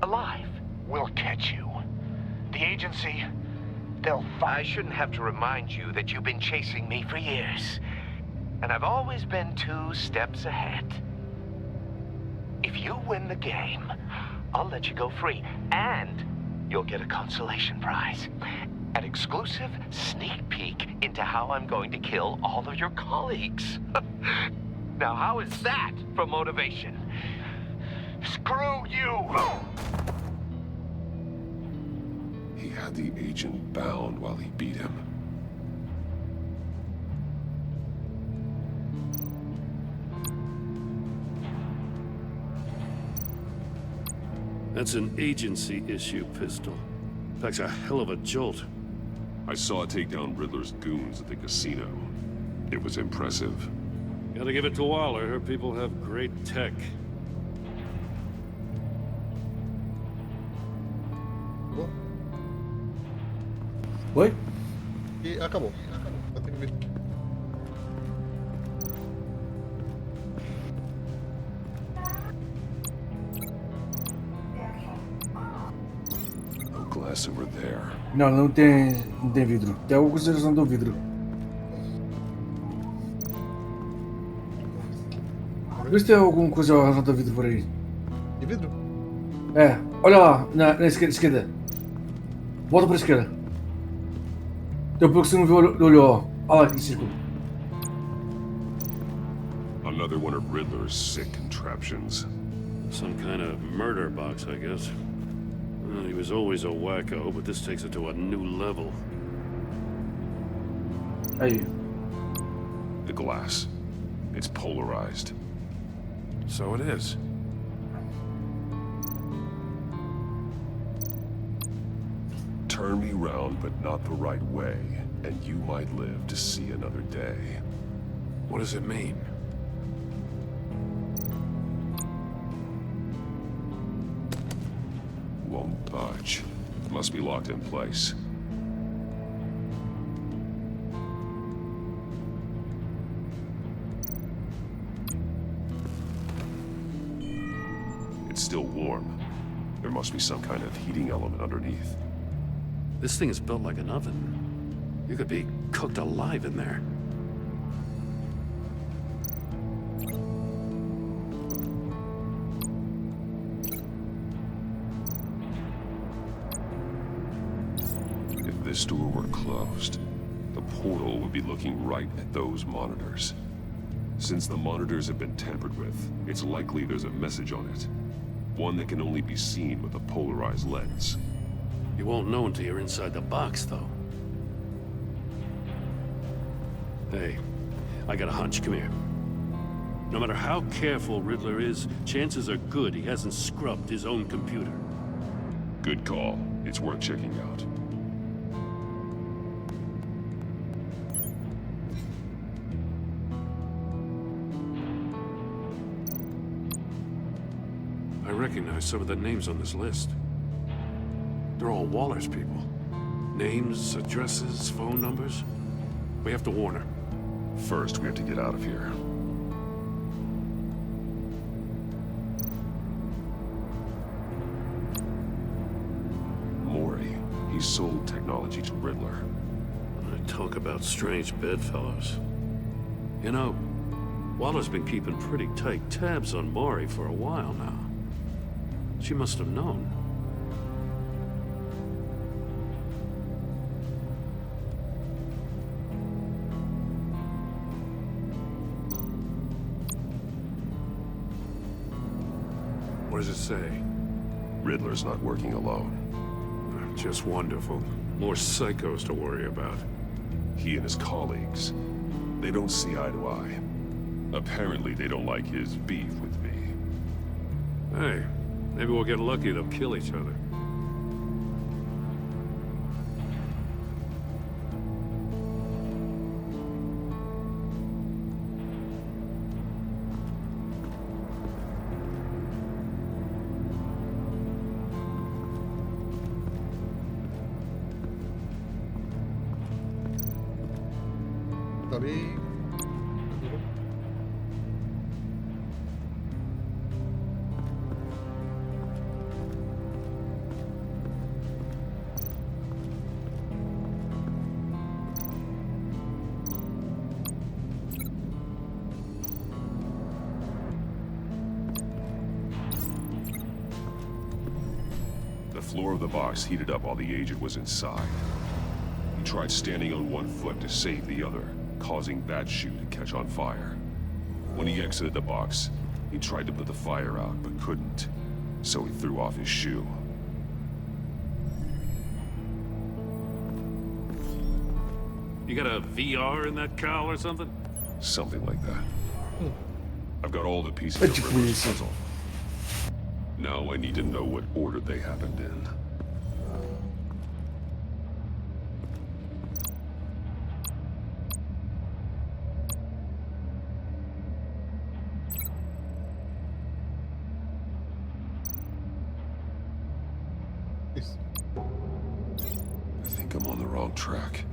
alive. We'll catch you. The agency, they'll I shouldn't have to remind you that you've been chasing me for years. And I've always been 2 steps ahead. If you win the game, I'll let you go free. And you'll get a consolation prize. An exclusive sneak peek into how I'm going to kill all of your colleagues. Now, how is that for motivation? Screw you! He had the agent bound while he beat him. That's an agency-issue pistol. Packs a hell of a jolt. I saw it take down Riddler's goons at the casino. It was impressive. Gotta give it to Waller. Her people have great tech. Oi? E acabou. Eu tenho que ver. No glass over there. Não tem vidro. Tem alguma consideração do vidro. Vê se tem alguma coisa arranjada da vida por aí. De vidro? É, olha lá, na esquerda. Volta pra esquerda. Depois que você não viu, olhou, ó. Olha lá, em círculo. Another one of Riddler's sick contraptions. Some kind of murder box, I guess. Well, he was always a wacko, but this takes it to a new level. Aí. The glass. It's polarized. So it is. Turn me round, but not the right way, and you might live to see another day. What does it mean? Won't budge. Must be locked in place. It's still warm. There must be some kind of heating element underneath. This thing is built like an oven. You could be cooked alive in there. If this door were closed, the portal would be looking right at those monitors. Since the monitors have been tampered with, it's likely there's a message on it. One that can only be seen with a polarized lens. You won't know until you're inside the box, though. Hey, I got a hunch. Come here. No matter how careful Riddler is, chances are good he hasn't scrubbed his own computer. Good call. It's worth checking out. I recognize some of the names on this list. They're all Waller's people. Names, addresses, phone numbers. We have to warn her. First, we have to get out of here. Mori. He sold technology to Riddler. Talk about strange bedfellows. You know, Waller's been keeping pretty tight tabs on Mori for a while now. She must have known. What does it say? Riddler's not working alone. Just wonderful. More psychos to worry about. He and his colleagues, they don't see eye to eye. Apparently, they don't like his beef with me. Hey, maybe we'll get lucky. They'll kill each other. Tá ali. The floor of the box heated up while the agent was inside. He tried standing on one foot to save the other, causing that shoe to catch on fire. When he exited the box, he tried to put the fire out, but couldn't, so he threw off his shoe. You got a VR in that cowl or something? Something like that. I've got all the pieces of Riddler's puzzle. Now I need to know what order they happened in. I think I'm on the wrong track.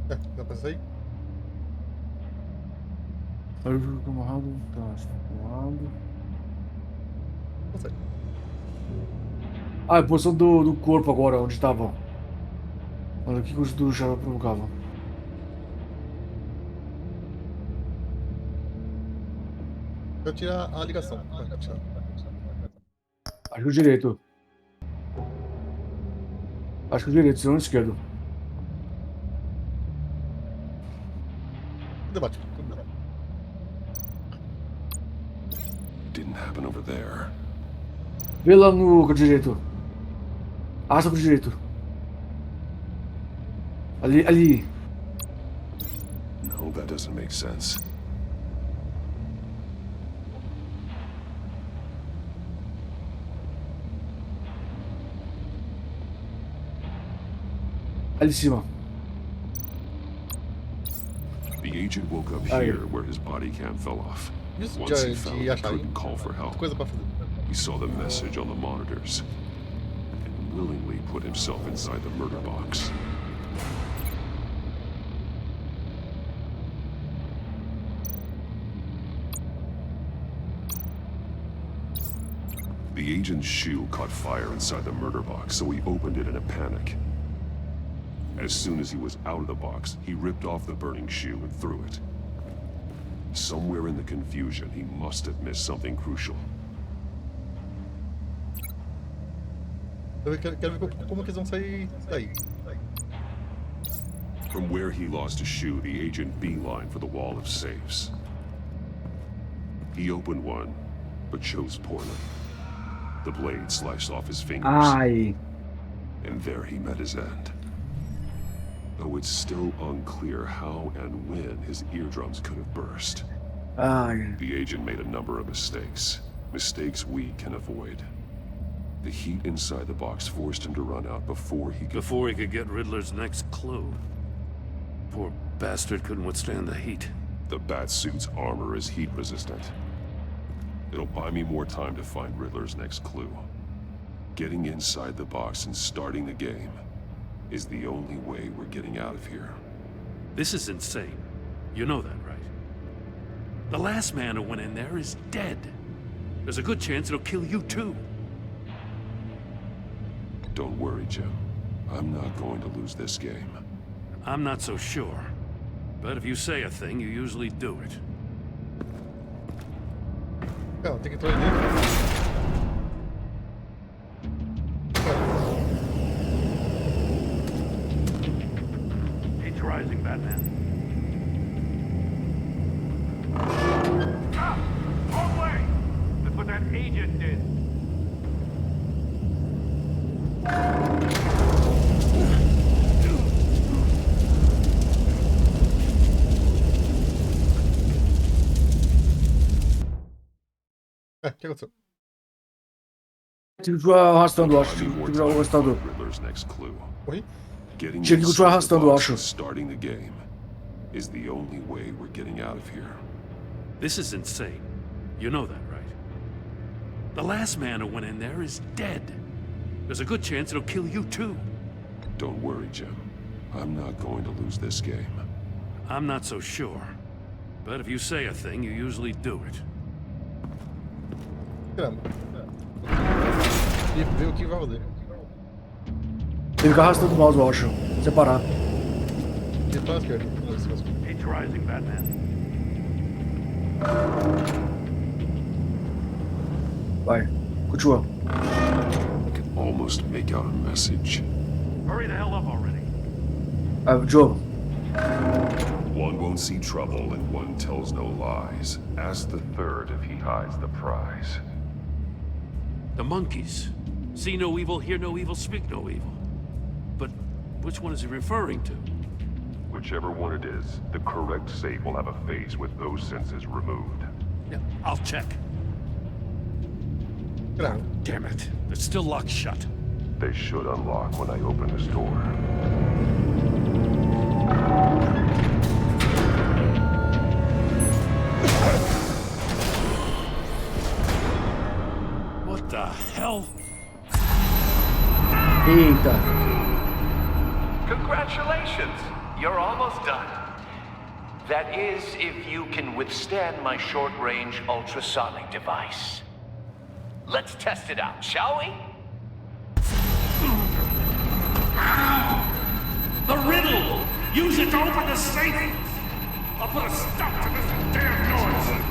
Dá pra sair? Aí eu fico amarrado, tá, está amarrado. Não sei. Ah, é a posição do corpo agora, onde tava. Olha, o que os do já provocavam? Eu tirar a ligação. Vai, tchau. Acho que o direito. Acho que o direito, senão o esquerdo. Debate. Didn't happen over there. Vê lá no direito. Arrasta pro direito. Ali. No, that doesn't make sense. Ali em cima. The agent woke up Aí. here where his body cam fell off. Isso Once he de found he achar aí. couldn't call for help, Coisa pra fazer. he saw the message on the monitors and willingly put himself inside the murder box. The agent's shoe caught fire inside the murder box, so he opened it in a panic. As soon as he was out of the box, he ripped off the burning shoe and threw it. Somewhere in the confusion, he must have missed something crucial. Eu quero ver como que eles vão sair daí. From where he lost his shoe, the agent beelined for the wall of safes. He opened one, but chose poorly. The blade sliced off his fingers. Ai. And there he met his end. Though it's still unclear how and when his eardrums could have burst. Ai. The agent made a number of mistakes. Mistakes we can avoid. The heat inside the box forced him to run out before he could get Riddler's next clue. Poor bastard couldn't withstand the heat. The Batsuit's armor is heat resistant. It'll buy me more time to find Riddler's next clue. Getting inside the box and starting the game is the only way we're getting out of here. This is insane. You know that, right? The last man who went in there is dead. There's a good chance it'll kill you too. Don't worry, Jim. I'm not going to lose this game. I'm not so sure. But if you say a thing, you usually do it. Não, tem que entrar aí dentro. He's rising, Batman. Ah! Wrong way! That's what that agent did. O que aconteceu? Tive que continuar arrastando, acho. Tive que continuar arrastando. Riddler's next clue. Oi? Getting Tinha que continuar inside the arrastando, box acho. and starting the game is the only way we're getting out of here. This is insane. You know that, right? The last man who went in there is dead. There's a good chance it'll kill you too. Don't worry, Jim. I'm not going to lose this game. I'm not so sure. But if you say a thing, you usually do it. Caramba. E ver o que vai fazer. Tem que ficar arrastando o mouse, eu acho. Separar. E pra esquerda. He's rising, Batman. Vai. Continua. I can almost make out a message. Hurry the hell up already. Joe. One won't see trouble and one tells no lies. Ask the third if he hides the prize. The monkeys. See no evil, hear no evil, speak no evil. But which one is he referring to? Whichever one it is, the correct safe will have a face with those senses removed. Yeah, I'll check. Caramba. Damn it. It's still locked shut. They should unlock when I open this door. What the hell? Eita. Congratulations! You're almost done. That is, if you can withstand my short-range ultrasonic device. Let's test it out, shall we? The riddle! Use it to open the safe! I'll put a stop to this damn noise!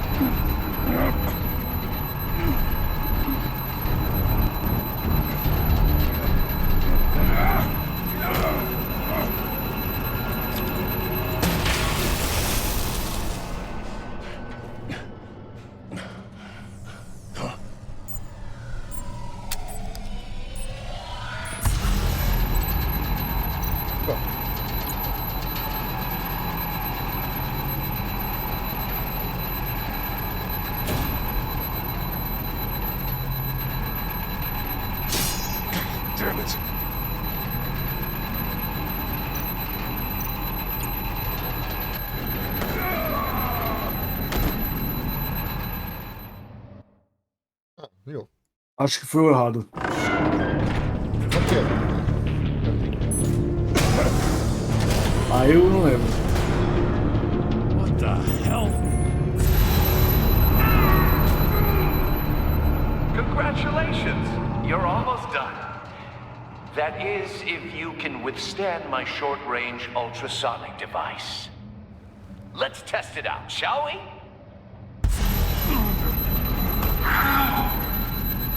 Damn it. Viu? Acho que foi o errado. Ok. Aí eu não lembro. What the hell? Congratulations! You're almost done. That is, if you can withstand my short-range ultrasonic device. Let's test it out, shall we?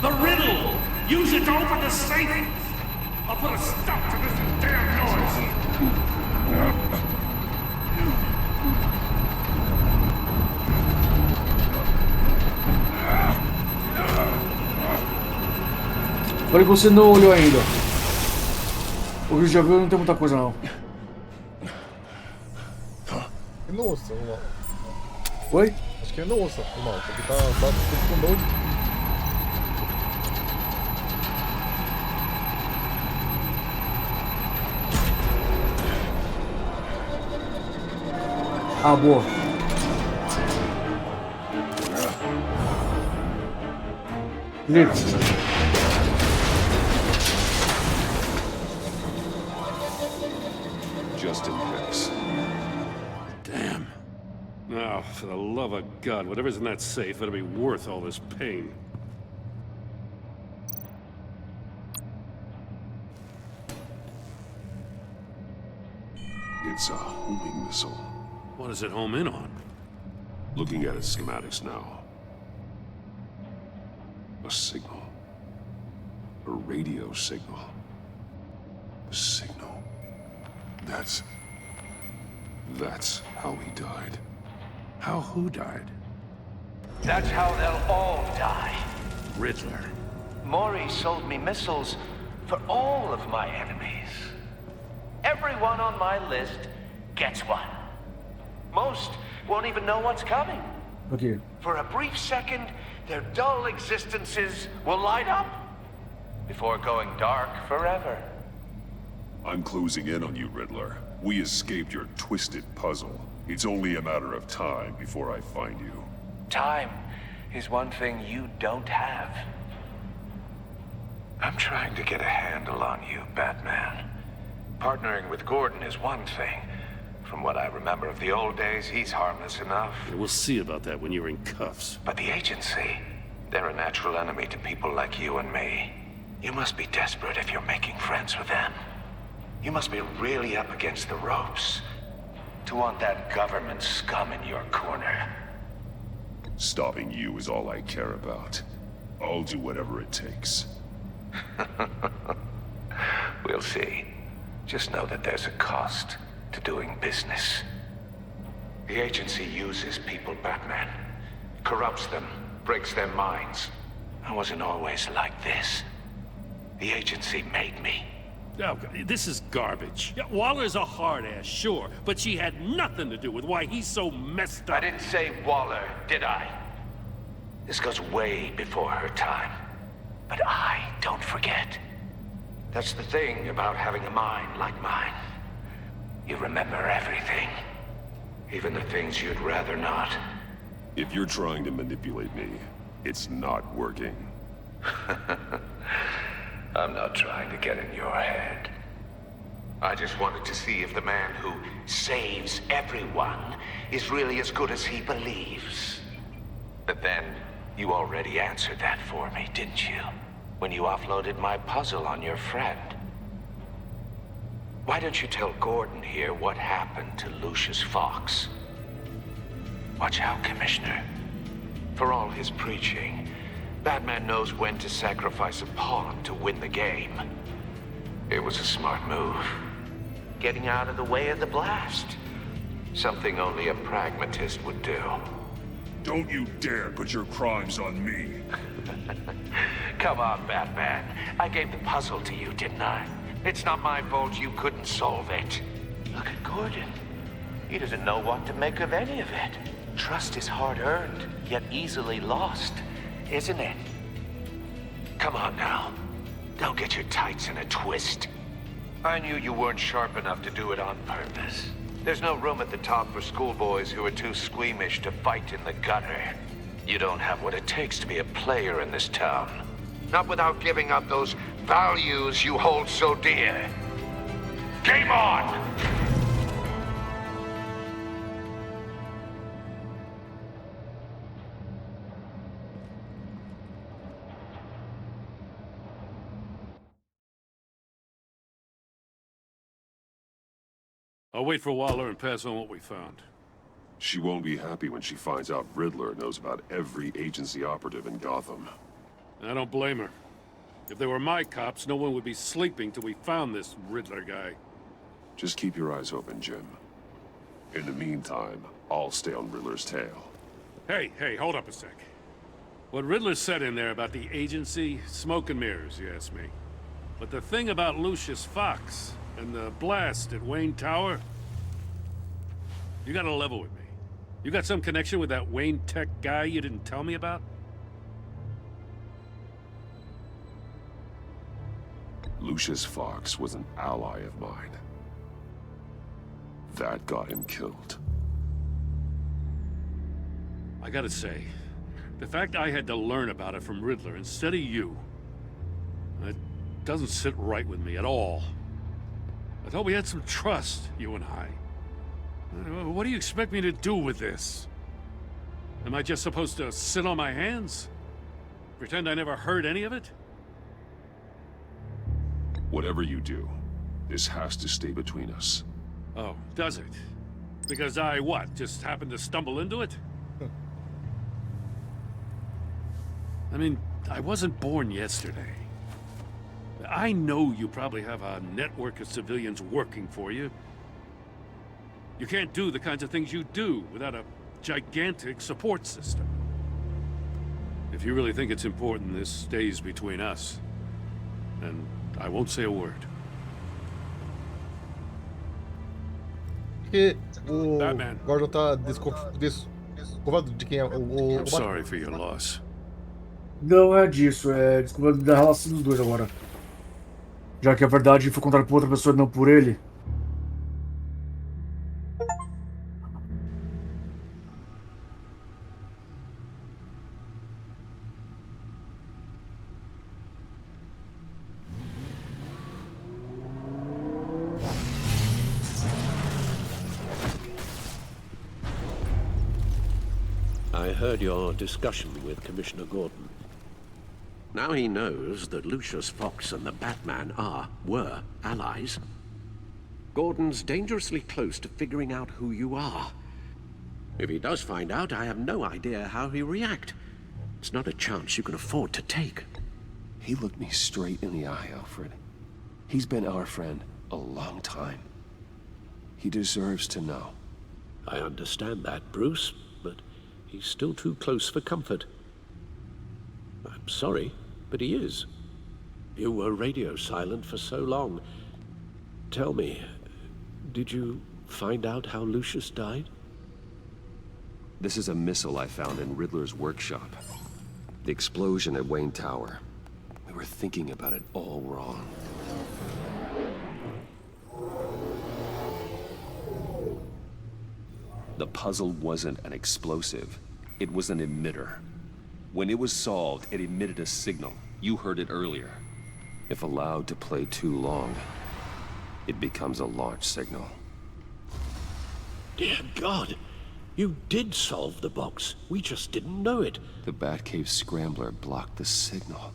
The riddle! Use it to open the safe! I'll put a stop to this damn noise! Falei que você não olhou ainda. O que já viu não tem muita coisa não. Nossa, vamos lá. Oi? Acho que é nossa, irmão. Porque tá com doido. Ah, boa. Livre. Just in case. Damn. Oh, for the love of God, whatever's in that safe better be worth all this pain. It's a homing missile. What does it home in on? Looking at its schematics now. A signal. A radio signal. A signal. That's how he died. How who died? That's how they'll all die. Riddler. Maury sold me missiles for all of my enemies. Everyone on my list gets one. Most won't even know what's coming. Okay. For a brief second, their dull existences will light up before going dark forever. I'm closing in on you, Riddler. We escaped your twisted puzzle. It's only a matter of time before I find you. Time is one thing you don't have. I'm trying to get a handle on you, Batman. Partnering with Gordon is one thing. From what I remember of the old days, he's harmless enough. We'll see about that when you're in cuffs. But the agency, they're a natural enemy to people like you and me. You must be desperate if you're making friends with them. You must be really up against the ropes to want that government scum in your corner. Stopping you is all I care about. I'll do whatever it takes. We'll see. Just know that there's a cost to doing business. The agency uses people, Batman. Corrupts them, breaks their minds. I wasn't always like this. The agency made me. Oh, this is garbage. Yeah, Waller's a hard-ass, sure, but she had nothing to do with why he's so messed up. I didn't say Waller, did I? This goes way before her time. But I don't forget. That's the thing about having a mind like mine. You remember everything. Even the things you'd rather not. If you're trying to manipulate me, it's not working. I'm not trying to get in your head. I just wanted to see if the man who saves everyone is really as good as he believes. But then, you already answered that for me, didn't you? When you offloaded my puzzle on your friend. Why don't you tell Gordon here what happened to Lucius Fox? Watch out, Commissioner. For all his preaching, Batman knows when to sacrifice a pawn to win the game. It was a smart move. Getting out of the way of the blast. Something only a pragmatist would do. Don't you dare put your crimes on me. Come on, Batman. I gave the puzzle to you, didn't I? It's not my fault you couldn't solve it. Look at Gordon. He doesn't know what to make of any of it. Trust is hard-earned, yet easily lost, isn't it? Come on now. Don't get your tights in a twist. I knew you weren't sharp enough to do it on purpose. There's no room at the top for schoolboys who are too squeamish to fight in the gutter. You don't have what it takes to be a player in this town. Not without giving up those values you hold so dear. Game on! I'll wait for Waller and pass on what we found. She won't be happy when she finds out Riddler knows about every agency operative in Gotham. I don't blame her. If they were my cops, no one would be sleeping till we found this Riddler guy. Just keep your eyes open, Jim. In the meantime, I'll stay on Riddler's tail. Hey, hold up a sec. What Riddler said in there about the agency, smoke and mirrors, you ask me. But the thing about Lucius Fox and the blast at Wayne Tower, you gotta level with me. You got some connection with that Wayne Tech guy you didn't tell me about? Lucius Fox was an ally of mine. That got him killed. I gotta say, the fact I had to learn about it from Riddler instead of you, it doesn't sit right with me at all. I thought we had some trust, you and I. What do you expect me to do with this? Am I just supposed to sit on my hands? Pretend I never heard any of it? Whatever you do, this has to stay between us. Oh, does it? Because I, what, just happened to stumble into it? I mean, I wasn't born yesterday. I know you probably have a network of civilians working for you. You can't do the kinds of things you do without a gigantic support system. If you really think it's important this stays between us, then I won't say a word. Que o Gordon tá desconfiado de quem é o I'm sorry for your loss. Não é disso, é desculpa da relação dos dois agora. Já que a verdade foi contada por outra pessoa e não por ele. I heard your discussion with Commissioner Gordon. Now he knows that Lucius Fox and the Batman were allies. Gordon's dangerously close to figuring out who you are. If he does find out, I have no idea how he'll react. It's not a chance you can afford to take. He looked me straight in the eye, Alfred. He's been our friend a long time. He deserves to know. I understand that, Bruce, but he's still too close for comfort. I'm sorry, but he is. You were radio silent for so long. Tell me, did you find out how Lucius died? This is a missile I found in Riddler's workshop. The explosion at Wayne Tower. We were thinking about it all wrong. The puzzle wasn't an explosive. It was an emitter. When it was solved, it emitted a signal. You heard it earlier. If allowed to play too long, it becomes a launch signal. Dear God, you did solve the box. We just didn't know it. The Batcave scrambler blocked the signal.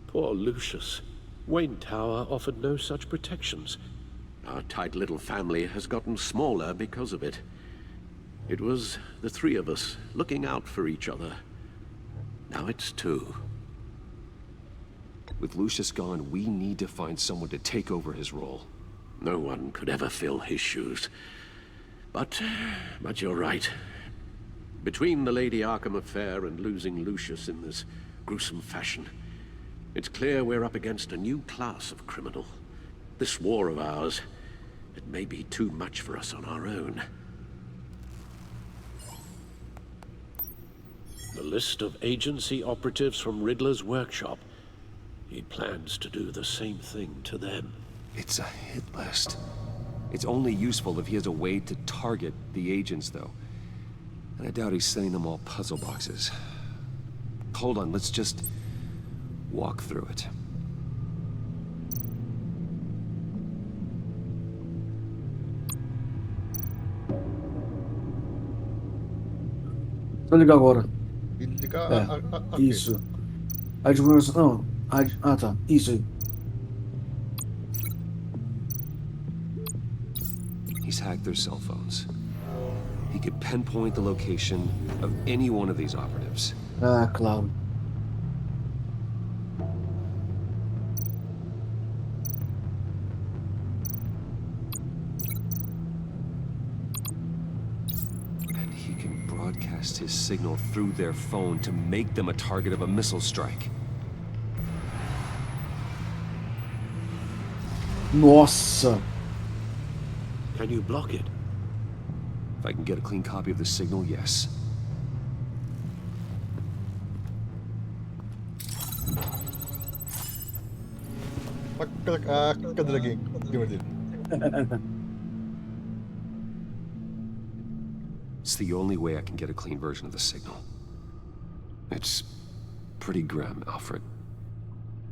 Poor Lucius. Wayne Tower offered no such protections. Our tight little family has gotten smaller because of it. It was the three of us looking out for each other. Now it's two. With Lucius gone, we need to find someone to take over his role. No one could ever fill his shoes. But you're right. Between the Lady Arkham affair and losing Lucius in this gruesome fashion, it's clear we're up against a new class of criminal. This war of ours, it may be too much for us on our own. The list of agency operatives from Riddler's workshop. He plans to do the same thing to them. It's a hit list. It's only useful if he has a way to target the agents, though. And I doubt he's sending them all puzzle boxes. Hold on, let's just walk through it. Vou ligar agora. Ligar Isso. A divulgação. Não. Tá. Isso aí. He's hacked their cell phones. He could pinpoint the location of any one of these operatives. Ah, claro. And he can broadcast his signal through their phone to make them a target of a missile strike. Nossa. Can you block it? If I can get a clean copy of the signal, yes. Cadê aqui? It's the only way I can get a clean version of the signal. It's pretty grim, Alfred.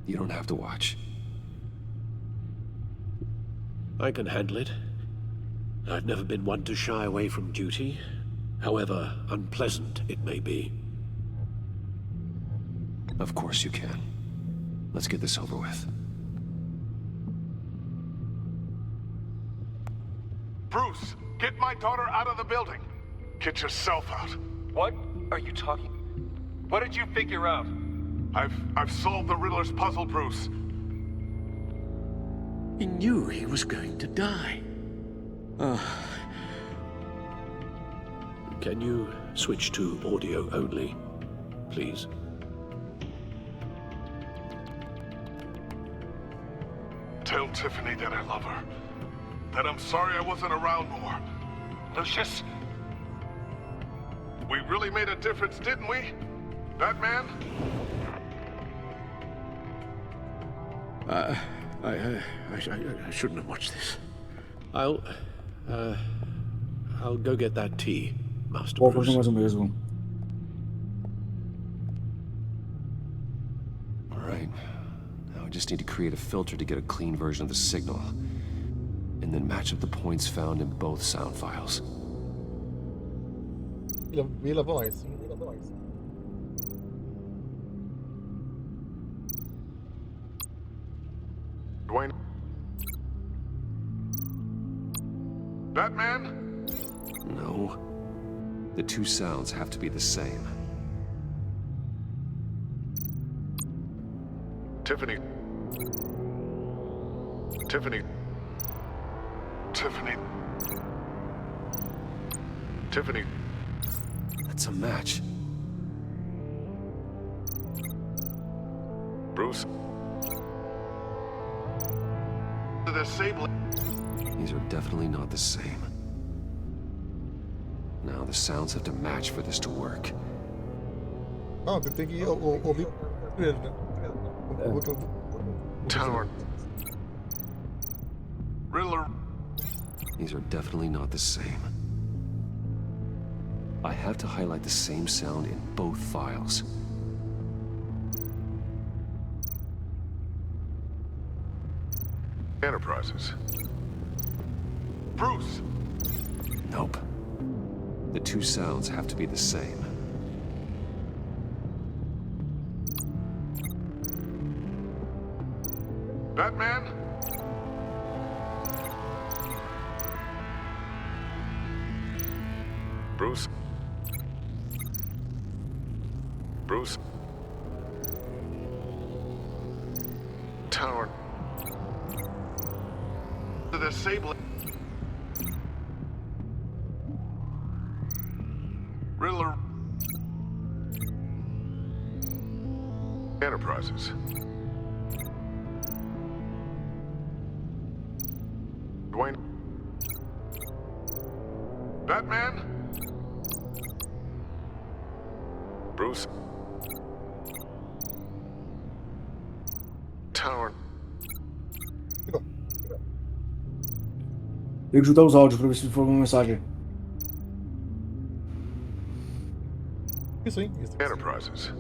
You don't have to watch. I can handle it. I've never been one to shy away from duty, however unpleasant it may be. Of course you can. Let's get this over with. Bruce, get my daughter out of the building. Get yourself out. What are you talking? What did you figure out? I've solved the Riddler's puzzle, Bruce. He knew he was going to die. Can you switch to audio only, please? Tell Tiffany that I love her. That I'm sorry I wasn't around more. Lucius? We really made a difference, didn't we? Batman? I shouldn't have watched this. I'll go get that tea, Master Vou Bruce. fazer mais o mesmo. All right. Now I just need to create a filter to get a clean version of the signal. And then match up the points found in both sound files. Vila voz. Dwayne? Batman? No. The two sounds have to be the same. Tiffany. Tiffany. Tiffany. Tiffany. That's a match. Bruce. The disabling. These are definitely not the same. Now the sounds have to match for this to work. Ah, tem que ouvir primeiro, né? Tower. Riddler. These are definitely not the same. I have to highlight the same sound in both files. Enterprises. Bruce. Nope. The two sounds have to be the same. Batman? Bruce? Bruce? Tower. The disabling. Riddler. Enterprises. Dwayne. Batman? Bruce? Tower. Tem que juntar os áudios pra ver se for uma mensagem. Isso aí, isso. Enterprises.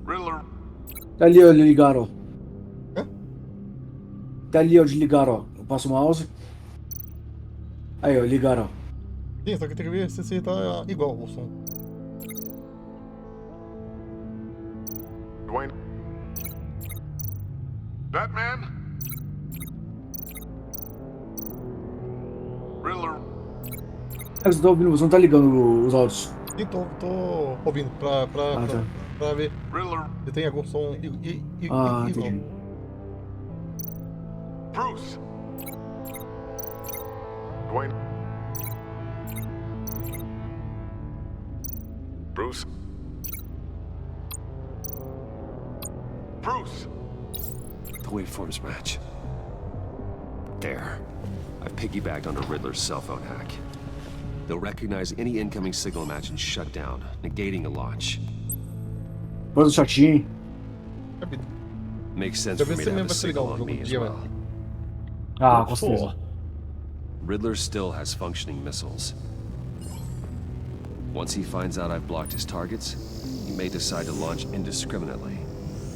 Riddler. Tá ali, ó, ligaram, ó. Tá ali, ó, desligaram, ó. Eu passo o mouse. Aí, ó, ligaram, ó. Sim, só que tem que ver se tá igual o som. Dwayne. Batman? Riddler. Você tá ouvindo, você não tá ligando os áudios. Sim, tô ouvindo pra ver Riddler. se tem algum som Ah, igual. entendi. Bruce. Dwayne. Bruce. Bruce. The waveforms match. There. I've piggybacked onto Riddler's cell phone hack. They'll recognize any incoming signal match and shut down, negating a launch. Pôs o chatinho. Makes sense for me to have a signal on me as well. Ah, com certeza. Riddler still has functioning missiles. Once he finds out I've blocked his targets, he may decide to launch indiscriminately.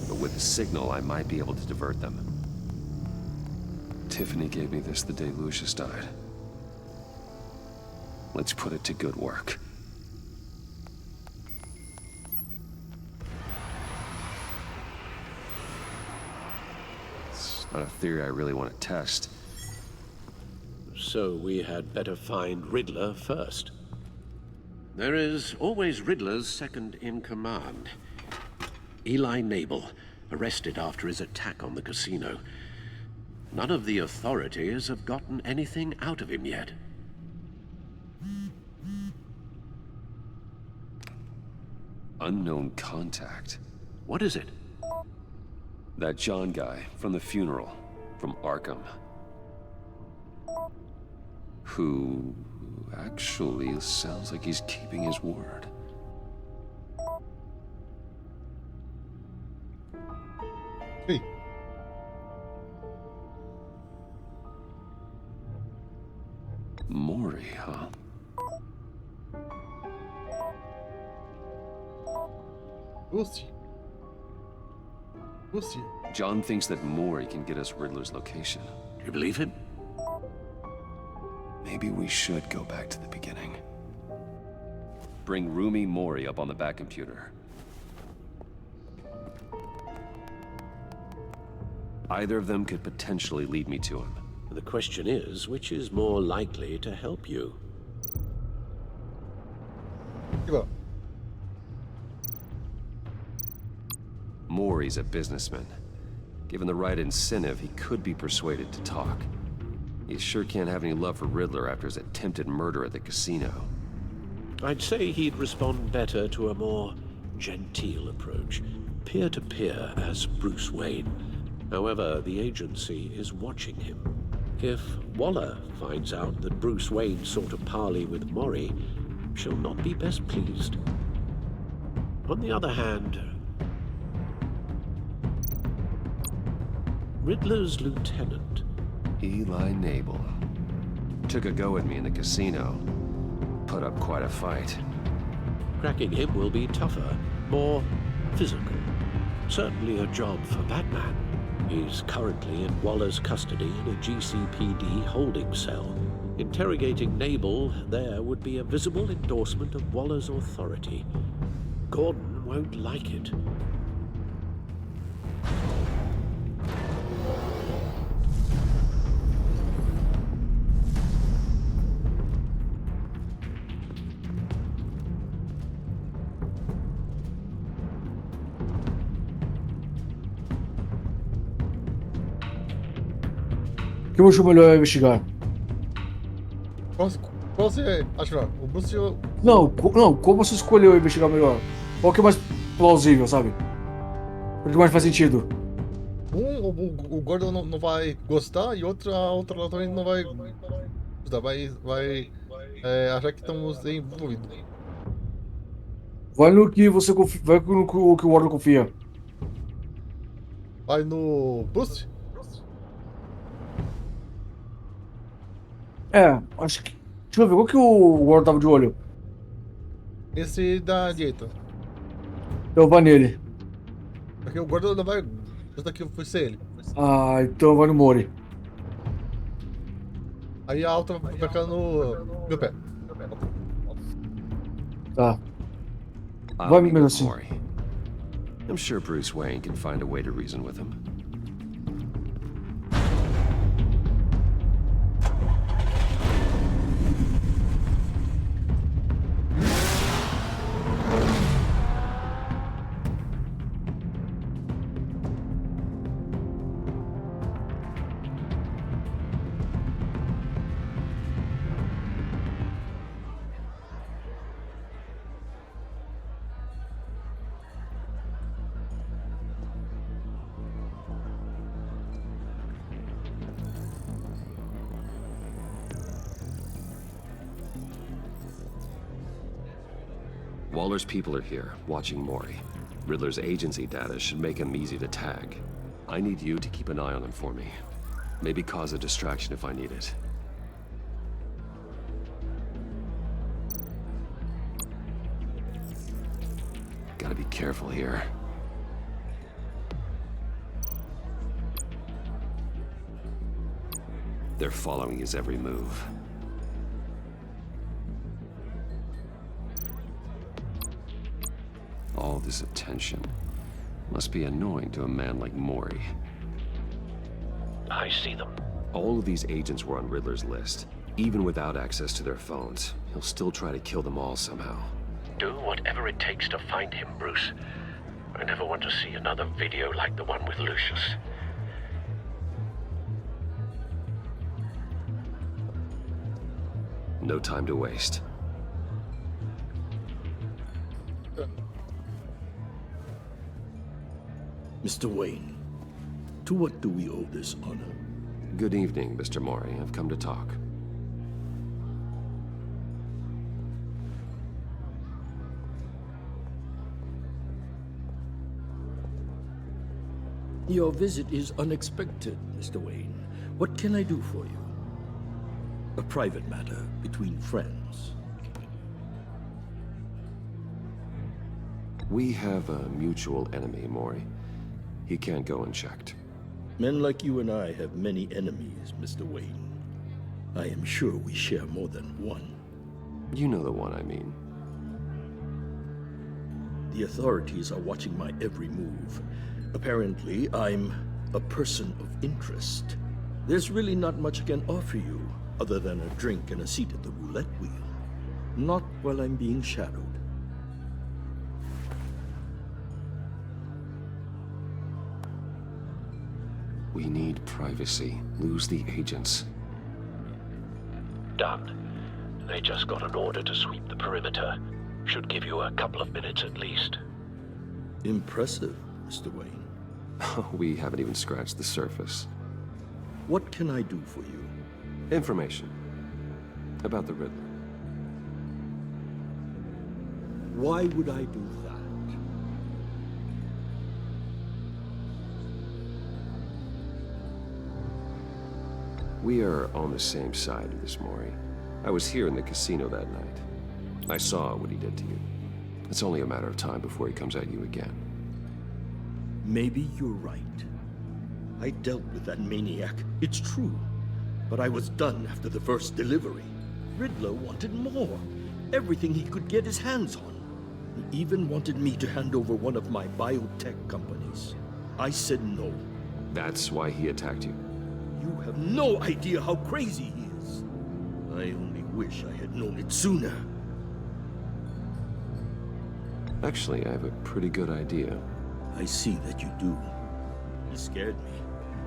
But with the signal, I might be able to divert them. Tiffany gave me this the day Lucius died. Let's put it to good work. It's not a theory I really want to test. So we had better find Riddler first. There is always Riddler's second in command. Eli Nabel, arrested after his attack on the casino. None of the authorities have gotten anything out of him yet. Unknown contact. What is it? That John guy from the funeral, from Arkham. Who actually sounds like he's keeping his word. Hey. Maury, huh? We'll see. We'll see. John thinks that Maury can get us Riddler's location. Do you believe him? Maybe we should go back to the beginning. Bring Rumi Maury up on the back computer. Either of them could potentially lead me to him. The question is, which is more likely to help you? Maury's a businessman. Given the right incentive, he could be persuaded to talk. He sure can't have any love for Riddler after his attempted murder at the casino. I'd say he'd respond better to a more genteel approach. Peer-to-peer as Bruce Wayne. However, the agency is watching him. If Waller finds out that Bruce Wayne sought a parley with Maury, she'll not be best pleased. On the other hand, Riddler's lieutenant, Eli Nabel, took a go at me in the casino. Put up quite a fight. cracking him will be tougher, more physical. Certainly a job for Batman. He's currently in Waller's custody in a GCPD holding cell. Interrogating Nabel there would be a visible endorsement of Waller's authority. Gordon won't like it. Quem você achou melhor investigar? Qual você acha melhor? O Bruce ou... Não, como você escolheu investigar melhor? Qual que é mais plausível, sabe? O que mais faz sentido? O Gordon não vai gostar e a outra lá também não vai gostar. Vai achar que estamos envolvidos. Vai no que você confia, vai no que o Warden confia. Vai no Bruce? É, acho que. Deixa eu ver, qual que o Warden tava de olho? Esse da direita. Então vai nele. Porque o Gordon não vai gostar que foi ser ele. Ah, então vai no Mori. Aí a outra vai ficar no meu pé. Tá. I'll Vai meet mesmo with assim. Maury. I'm sure Bruce Wayne can find a way to reason with him. Waller's people are here, watching Maury. Riddler's agency data should make him easy to tag. I need you to keep an eye on him for me. Maybe cause a distraction if I need it. Gotta be careful here. They're following his every move. All this attention must be annoying to a man like Maury. I see them. All of these agents were on Riddler's list. Even without access to their phones, he'll still try to kill them all somehow. Do whatever it takes to find him, Bruce. I never want to see another video like the one with Lucius. No time to waste. Mr. Wayne, to what do we owe this honor? Good evening, Mr. Maury. I've come to talk. Your visit is unexpected, Mr. Wayne. What can I do for you? A private matter between friends. We have a mutual enemy, Maury. He can't go unchecked. Men like you and I have many enemies, Mr. Wayne. I am sure we share more than one. You know the one I mean. The authorities are watching my every move. Apparently, I'm a person of interest. There's really not much I can offer you, other than a drink and a seat at the roulette wheel. Not while I'm being shadowed. We need privacy. Lose the agents. Done. They just got an order to sweep the perimeter. Should give you a couple of minutes at least. Impressive, Mr. Wayne. We haven't even scratched the surface. What can I do for you? Information. About the Riddler. Why would I do that? We are on the same side of this, Maury. I was here in the casino that night. I saw what he did to you. It's only a matter of time before he comes at you again. Maybe you're right. I dealt with that maniac, it's true. But I was done after the first delivery. Riddler wanted more. Everything he could get his hands on. He even wanted me to hand over one of my biotech companies. I said no. That's why he attacked you? You have no idea how crazy he is. I only wish I had known it sooner. Actually, I have a pretty good idea. I see that you do. He scared me.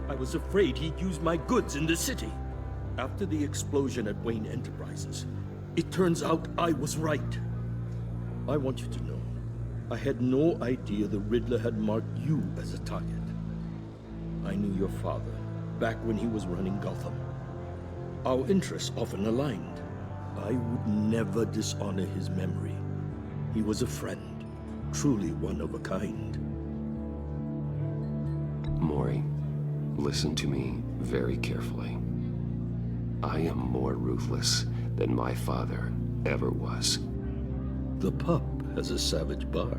I was afraid he'd use my goods in the city. After the explosion at Wayne Enterprises, it turns out I was right. I want you to know, I had no idea the Riddler had marked you as a target. I knew your father back when he was running Gotham. Our interests often aligned. I would never dishonor his memory. He was a friend, truly one of a kind. Maury, listen to me very carefully. I am more ruthless than my father ever was. The pup has a savage bark,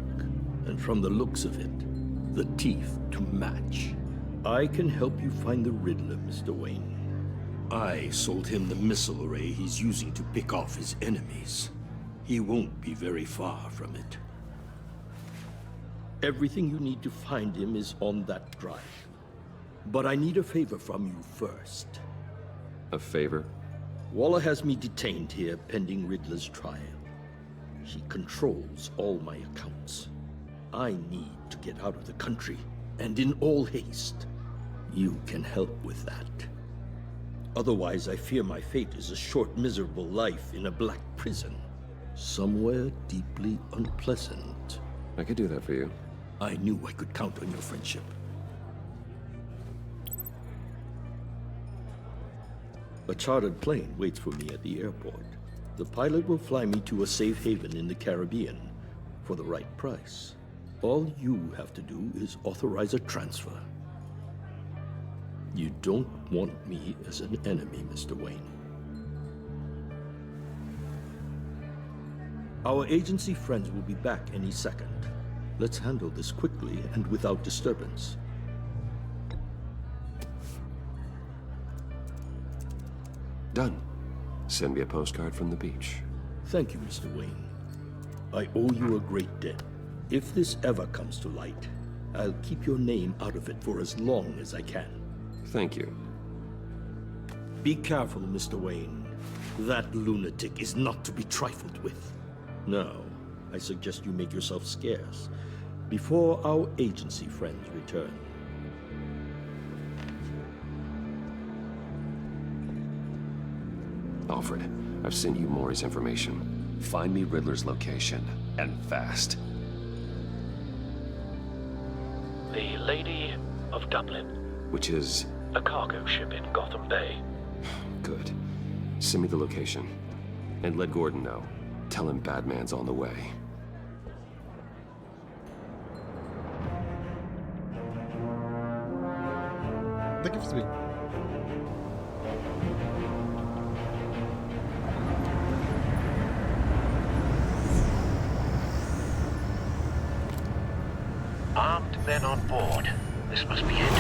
and from the looks of it, the teeth to match. I can help you find the Riddler, Mr. Wayne. I sold him the missile array he's using to pick off his enemies. He won't be very far from it. Everything you need to find him is on that drive. But I need a favor from you first. A favor? Waller has me detained here pending Riddler's trial. She controls all my accounts. I need to get out of the country, and in all haste. You can help with that. Otherwise, I fear my fate is a short, miserable life in a black prison. Somewhere deeply unpleasant. I could do that for you. I knew I could count on your friendship. A chartered plane waits for me at the airport. The pilot will fly me to a safe haven in the Caribbean for the right price. All you have to do is authorize a transfer. You don't want me as an enemy, Mr. Wayne. Our agency friends will be back any second. Let's handle this quickly and without disturbance. Done. Send me a postcard from the beach. Thank you, Mr. Wayne. I owe you a great debt. If this ever comes to light, I'll keep your name out of it for as long as I can. Thank you. Be careful, Mr. Wayne. That lunatic is not to be trifled with. Now, I suggest you make yourself scarce before our agency friends return. Alfred, I've sent you Maury's information. Find me Riddler's location, and fast. The Lady of Dublin. Which is? A cargo ship in Gotham Bay. Good. Send me the location. And let Gordon know. Tell him Batman's on the way. Thank you for speaking. Armed men on board. This must be it.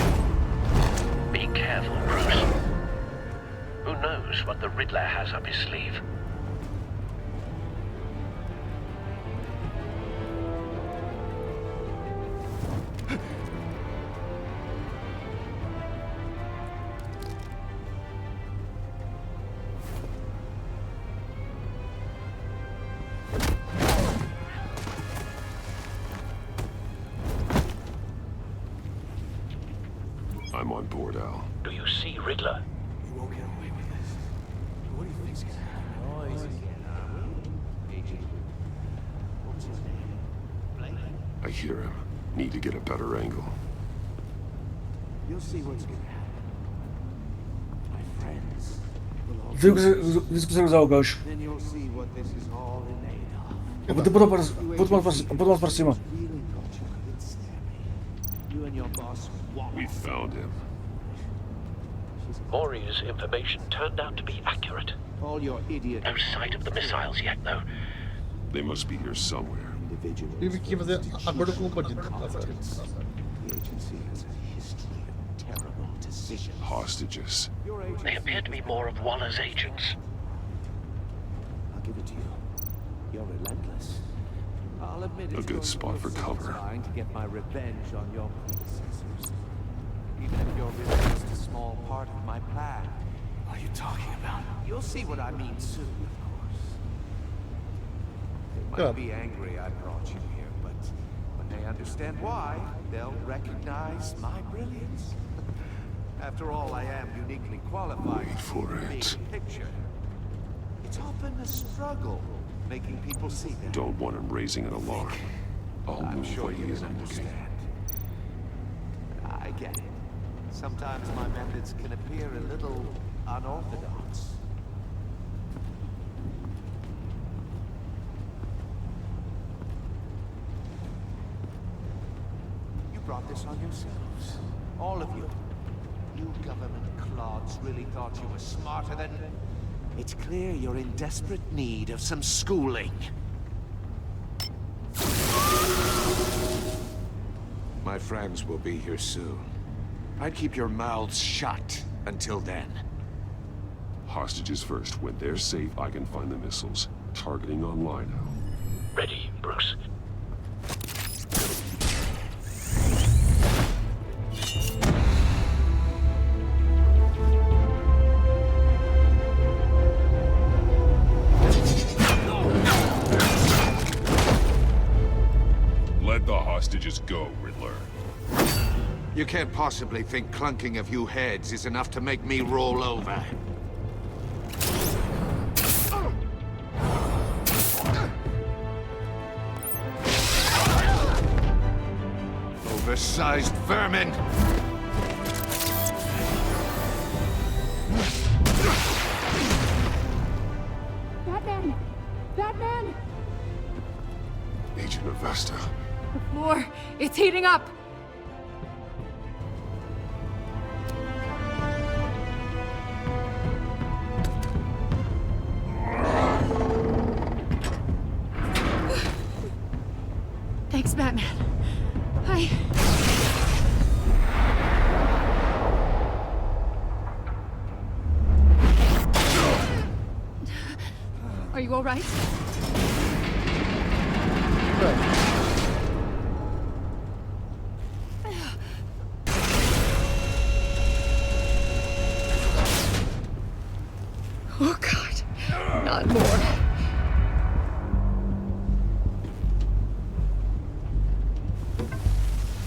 Be careful, Bruce. Who knows what the Riddler has up his sleeve? I'm on board, Al. Do you see Riddler? You won't get away with this. What do you think's gonna happen? Noise. What's his name? I hear him. Need to get a better angle. You'll see what's gonna happen. My friends. Widzę, que usar o gancho. Then you'll see what this is all in aid of. Eu vou mais para cima. You and your boss. We found him. Maury's information turned out to be accurate. All your idiot. No sight of the missiles yet, though. They must be here somewhere. Tive que fazer acordo com o bandido. Hostages. They appear to be more of Waller's agents. I'll give it to you. You're relentless. I'll admit A good spot for cover. Trying to get my revenge on your predecessors. Even if you're really just a small part of my plan. What are you talking about? You'll see what I mean soon, of course. They might be angry I brought you here, but when they understand why, they'll recognize my brilliance. After all, I am uniquely qualified for it. Picture. It's often a struggle making people see that. Don't want him raising an alarm. I'm sure when you he is can understand. I get it. Sometimes my methods can appear a little unorthodox. You brought this on yourselves. All of you. You government clods really thought you were smarter than... It's clear you're in desperate need of some schooling. My friends will be here soon. I'd keep your mouths shut until then. Hostages first. When they're safe, I can find the missiles. Targeting online now. Ready, Bruce. Let the hostages go, Riddler. You can't possibly think clunking a few heads is enough to make me roll over. Oversized vermin! Batman! Batman! Agent Avesta. The floor, it's heating up! Thanks, Batman. Are you all right? Oh, God. Not more.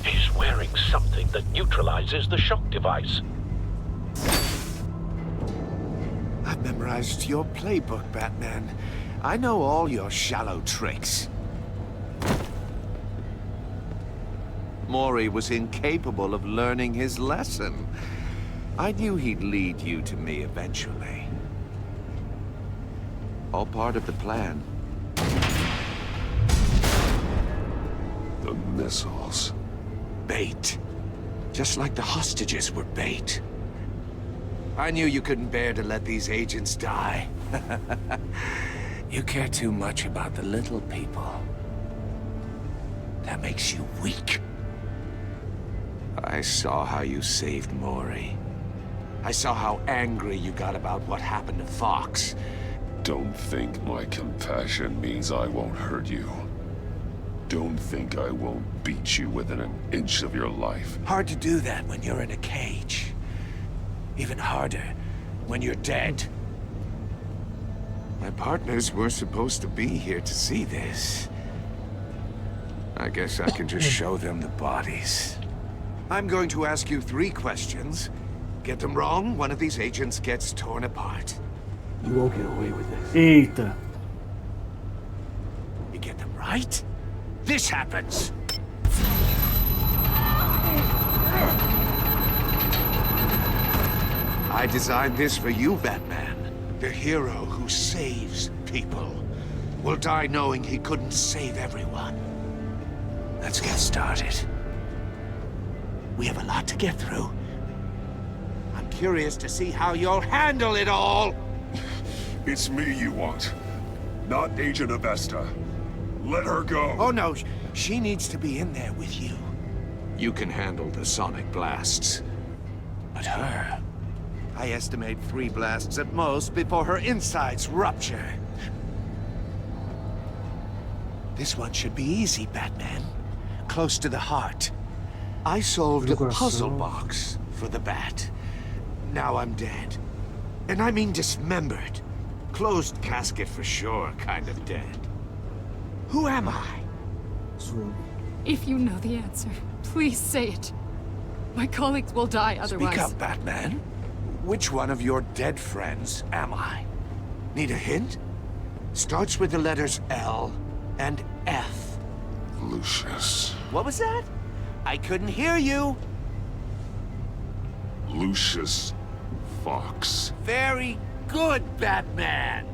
He's wearing something that neutralizes the shock device. I've memorized your playbook, Batman. I know all your shallow tricks. Mori was incapable of learning his lesson. I knew he'd lead you to me eventually. All part of the plan. The missiles. Bait. Just like the hostages were bait. I knew you couldn't bear to let these agents die. You care too much about the little people. That makes you weak. I saw how you saved Mori. I saw how angry you got about what happened to Fox. Don't think my compassion means I won't hurt you. Don't think I won't beat you within an inch of your life. Hard to do that when you're in a cage. Even harder when you're dead. My partners were supposed to be here to see this. I guess I can just show them the bodies. I'm going to ask you 3 questions. Get them wrong, one of these agents gets torn apart. You won't get away with this. Eita. You get them right, this happens. I designed this for you, Batman. The hero who saves people will die knowing he couldn't save everyone. Let's get started. We have a lot to get through. I'm curious to see how you'll handle it all. It's me you want, not Agent Avesta. Let her go. Oh no, she needs to be in there with you. You can handle the sonic blasts. But her... I estimate 3 blasts at most before her insides rupture. This one should be easy, Batman. Close to the heart. I solved a puzzle box for the Bat. Now I'm dead. And I mean dismembered. Closed casket for sure, kind of dead. Who am I? If you know the answer, please say it. My colleagues will die otherwise. Speak up, Batman. Which one of your dead friends am I? Need a hint? Starts with the letters L and F. Lucius. What was that? I couldn't hear you. Lucius Fox. Very good, Batman.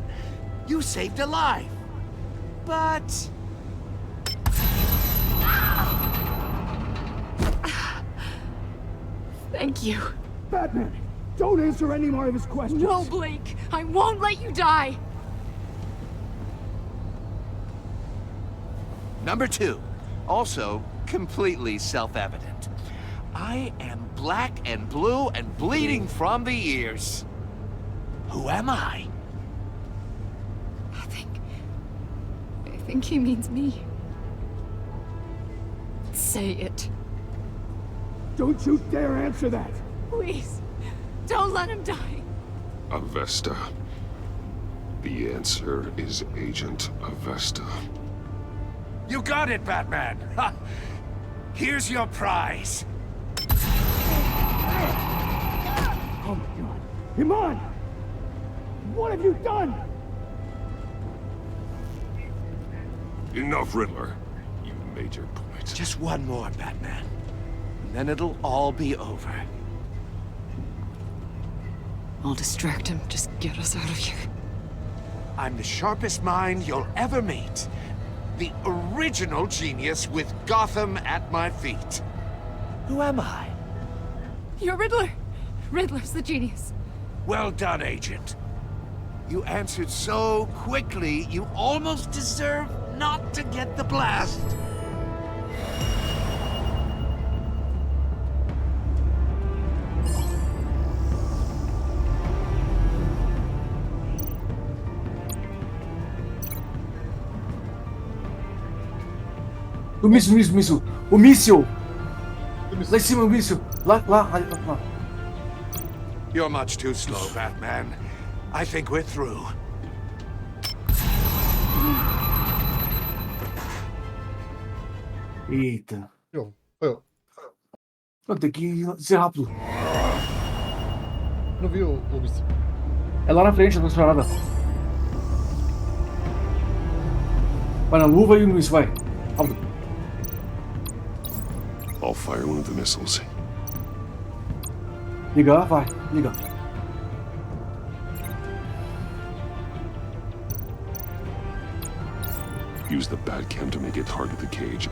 You saved a life. But... Thank you. Batman, don't answer any more of his questions. No, Blake. I won't let you die. Number 2. Also completely self-evident. I am black and blue and bleeding from the ears. Who am I? I think he means me. Say it. Don't you dare answer that! Please, don't let him die. Avesta. The answer is Agent Avesta. You got it, Batman! Ha! Here's your prize. Oh my god. Iman! What have you done? Enough, Riddler. You made your point. Just one more, Batman. And then it'll all be over. I'll distract him. Just get us out of here. I'm the sharpest mind you'll ever meet. The original genius with Gotham at my feet. Who am I? You're Riddler. Riddler's the genius. Well done, Agent. You answered so quickly, you almost deserve not to get the blast. O míssil. O míssil! Lá em cima, o míssil. Lá. You're much too slow, Batman. I think we're through. Eita. Eu. Não, tem que ser rápido. Não vi o míssil. É lá na frente, na estrada. Vai na luva e no míssil, vai. Rápido. I'll fire one of the missiles. Liga, vai. Liga. Use the Batcam to make it target the cage.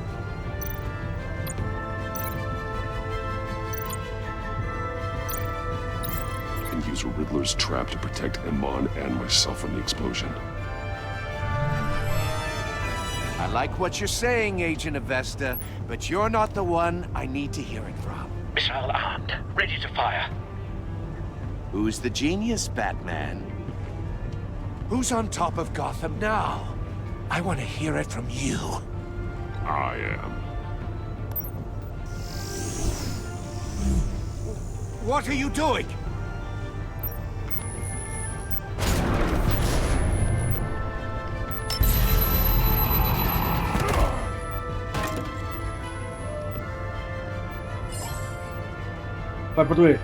And use Riddler's trap to protect Iman and myself from the explosion. I like what you're saying, Agent Avesta, but you're not the one I need to hear it from. Missile armed, ready to fire. Who's the genius, Batman? Who's on top of Gotham now? I want to hear it from you. I am. What are you doing? Vai pra doer.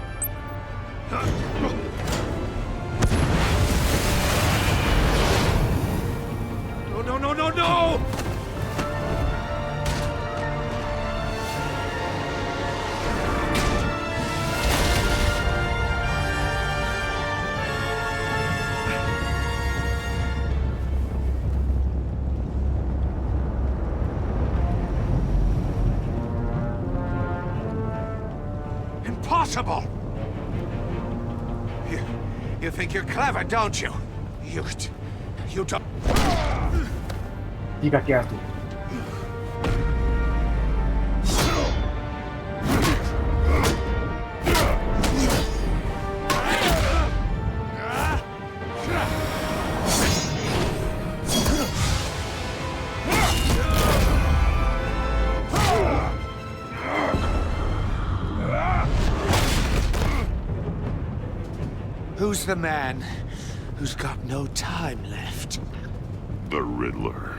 No! Impossible! You think you're clever, don't you? You don't... Fica quieto. Who's the man who's got no time left? The Riddler.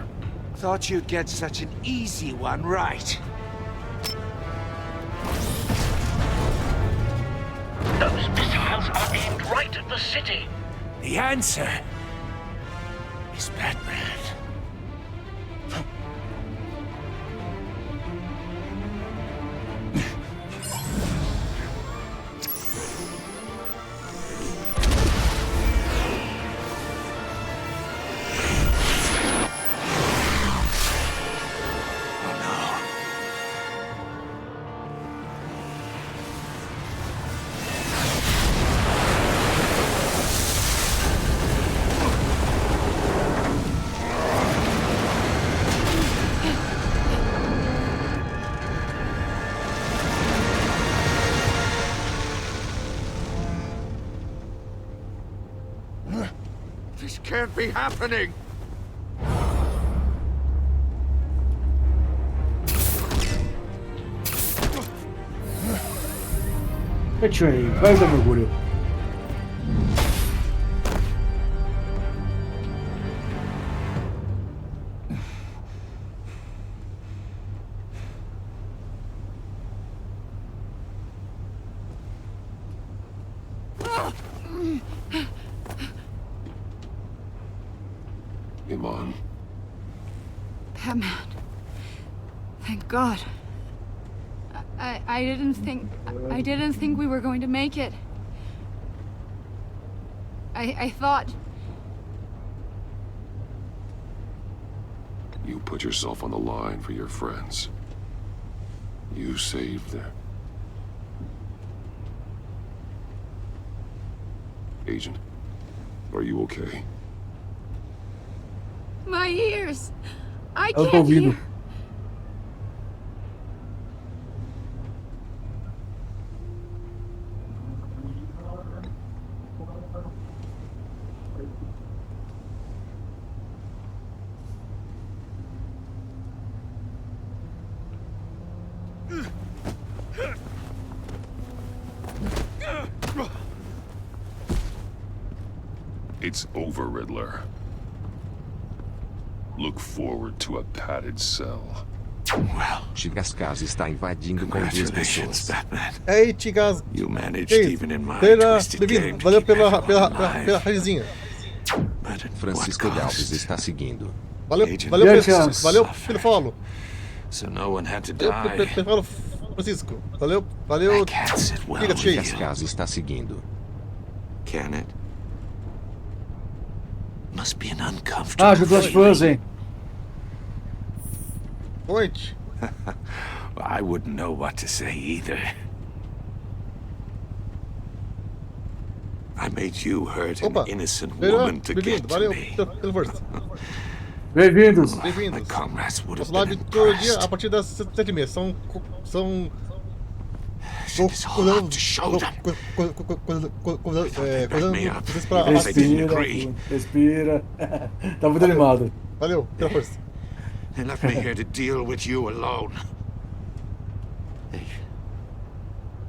Thought you'd get such an easy one right. the city? The answer is Batman. This can't be happening! X-TREME, vai dar mergulho. Iman. Batman. Thank God. I didn't think we were going to make it. I thought... You put yourself on the line for your friends. You saved them. Agent, are you okay? My ears! I Eu tô can't ouvindo. hear. It's over, Riddler. Look forward to a padded cell. Well, Chigascas está invadindo com duas congratulations, pessoas. Batman. Ei, Tigas. You managed Ei, even in my Taylor, twisted game bem-vindo. to Valeu keep pela everyone alive. raizinha. But at Francisco what Galvez cost? está seguindo. Valeu, Agent valeu, Yes, valeu suffered, pelo follow. So no one had to Valeu die. pelo follow, Francisco. Valeu, valeu. I can't sit well Liga with cheio. you. Chigascas está seguindo. Can it? Must be an uncomfortable Ajudou as fãs, hein? Point. Well, I wouldn't know what to say either. I made you hurt an Opa, innocent Taylor, woman to bem-vindo. get to Valeu me. pelo first. Bem-vindos. My Bem-vindos. comrades would have Nosso been live todo dia impressed. a partir das 7h30. São It's hard to show them. me up. Vocês pra Even if I didn't Respira, agree. respira. Tá muito animado. Valeu pela força. They left me here to deal with you alone.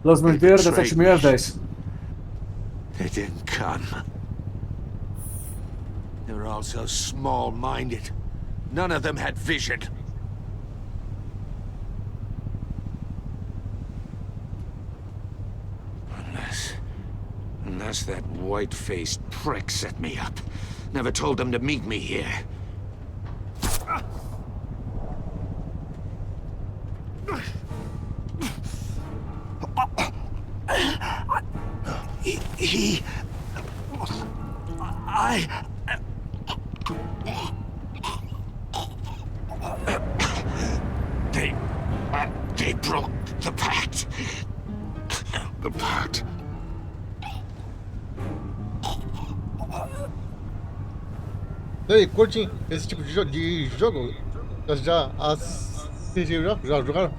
Los Multeiros das 7h30 às 10. They didn't come. They were all so small-minded. None of them had vision. Unless that white-faced prick set me up. Never told them to meet me here. They broke the pact. The pact. E aí, curtem esse tipo de jogo? Já assistiram? Já jogaram?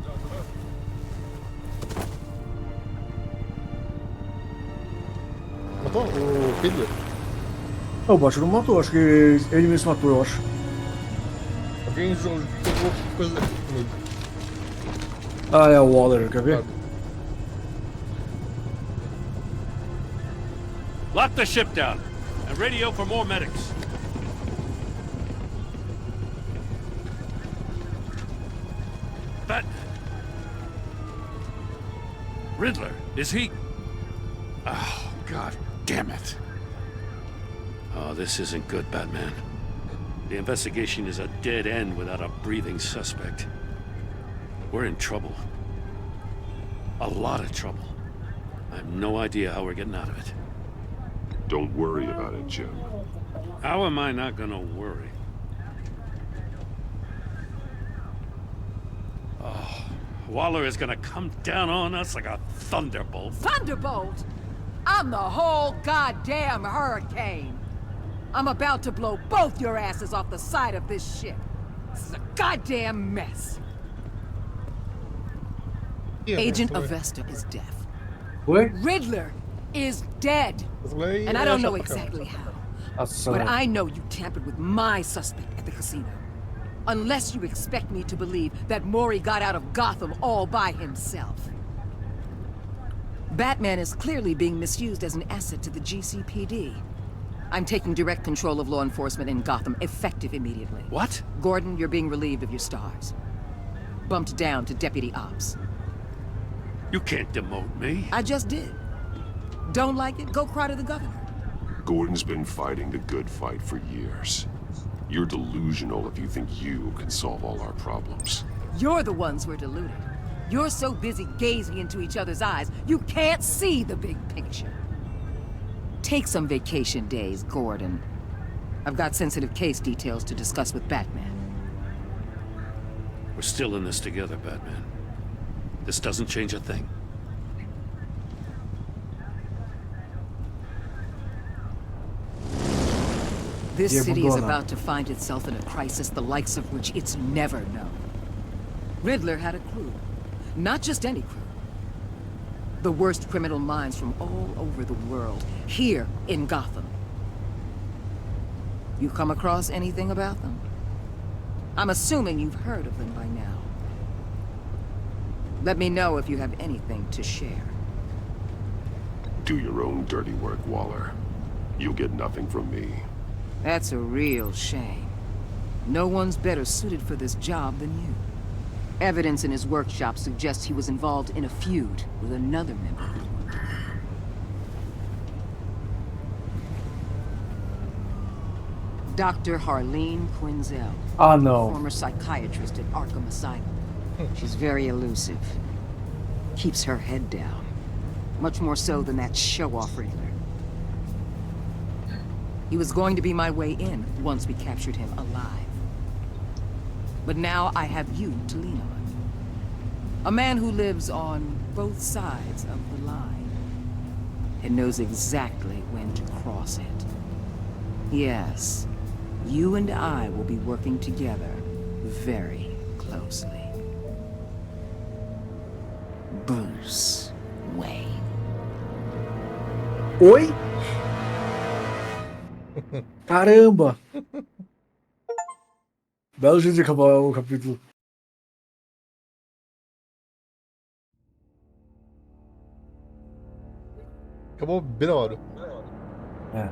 Matou o Pedro? O Bot não matou, acho que ele mesmo matou, eu acho. Alguém jogou coisa comigo. Ah, é o Waller, quer ver? Lock the ship down and radio for more medics. But Riddler, is he? Oh, God damn it. Oh, this isn't good, Batman. The investigation is a dead end without a breathing suspect. We're in trouble. A lot of trouble. I have no idea how we're getting out of it. Don't worry about it, Jim. How am I not gonna worry? Oh, Waller is gonna come down on us like a thunderbolt. Thunderbolt? I'm the whole goddamn hurricane. I'm about to blow both your asses off the side of this ship. This is a goddamn mess. Agent Avesta is deaf. What? Riddler is dead. And I don't know exactly how. But I know you tampered with my suspect at the casino. Unless you expect me to believe that Maury got out of Gotham all by himself. Batman is clearly being misused as an asset to the GCPD. I'm taking direct control of law enforcement in Gotham, effective immediately. What? Gordon, you're being relieved of your stars. Bumped down to Deputy Ops. You can't demote me. I just did. Don't like it? Go cry to the governor. Gordon's been fighting the good fight for years. You're delusional if you think you can solve all our problems. You're the ones who are deluded. You're so busy gazing into each other's eyes, you can't see the big picture. Take some vacation days, Gordon. I've got sensitive case details to discuss with Batman. We're still in this together, Batman. This doesn't change a thing. This city is about to find itself in a crisis the likes of which it's never known. Riddler had a crew. Not just any crew. The worst criminal minds from all over the world, here in Gotham. You come across anything about them? I'm assuming you've heard of them by now. Let me know if you have anything to share. Do your own dirty work, Waller. You'll get nothing from me. That's a real shame. No one's better suited for this job than you. Evidence in his workshop suggests he was involved in a feud with another member of the Wonder. Dr. Harleen Quinzel. Oh, no. Former psychiatrist at Arkham Asylum. She's very elusive. Keeps her head down. Much more so than that show-off Riddler. He was going to be my way in once we captured him alive. But now I have you to lean on. A man who lives on both sides of the line and knows exactly when to cross it. Yes, you and I will be working together very closely. Bruce Wayne. Oi? Caramba! Belo jeito de acabar o capítulo. Acabou bem na hora. É.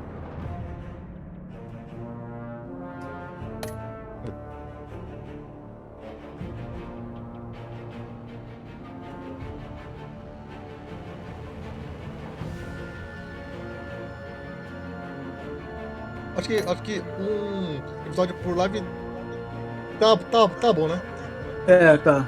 Acho que um episódio por live tá bom, né? É, tá.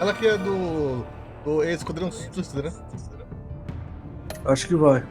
Ela que é do Esquadrão Suicida, né? Acho que vai.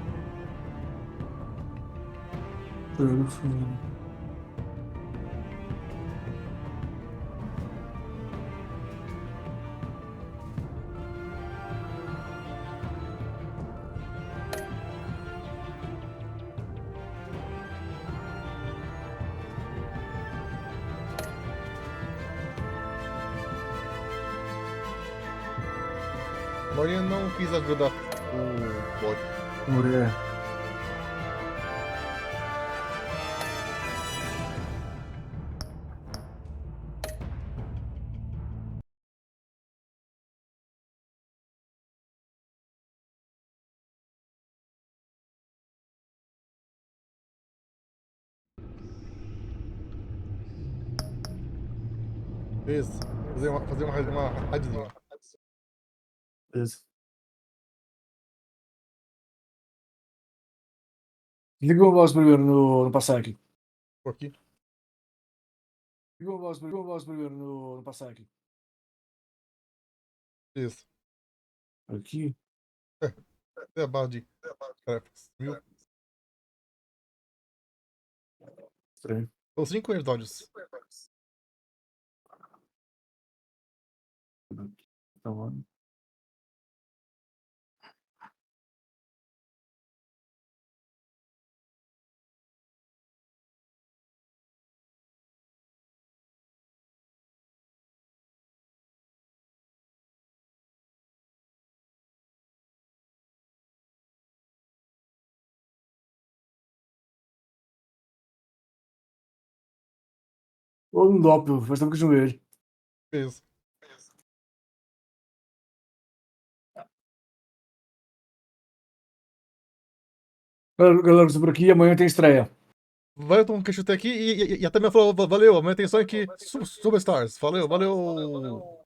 Maria não quis ajudar o bode. Mulher. Beleza. Fazer uma raidzinha. Beleza. Liga o mouse primeiro no passaque. Por aqui. Liga o mouse primeiro no passaque. Isso. Aqui. É a barra de tarefas. 1000. Estranho. São 5 episódios. Então, ou no doppel, faz tempo que eu joguei ele. Beleza. Galera, você por aqui, amanhã tem estreia. Valeu, Tom, que eu chutei aqui e até me falou, valeu, amanhã tem só aqui Superstars. Valeu. Valeu.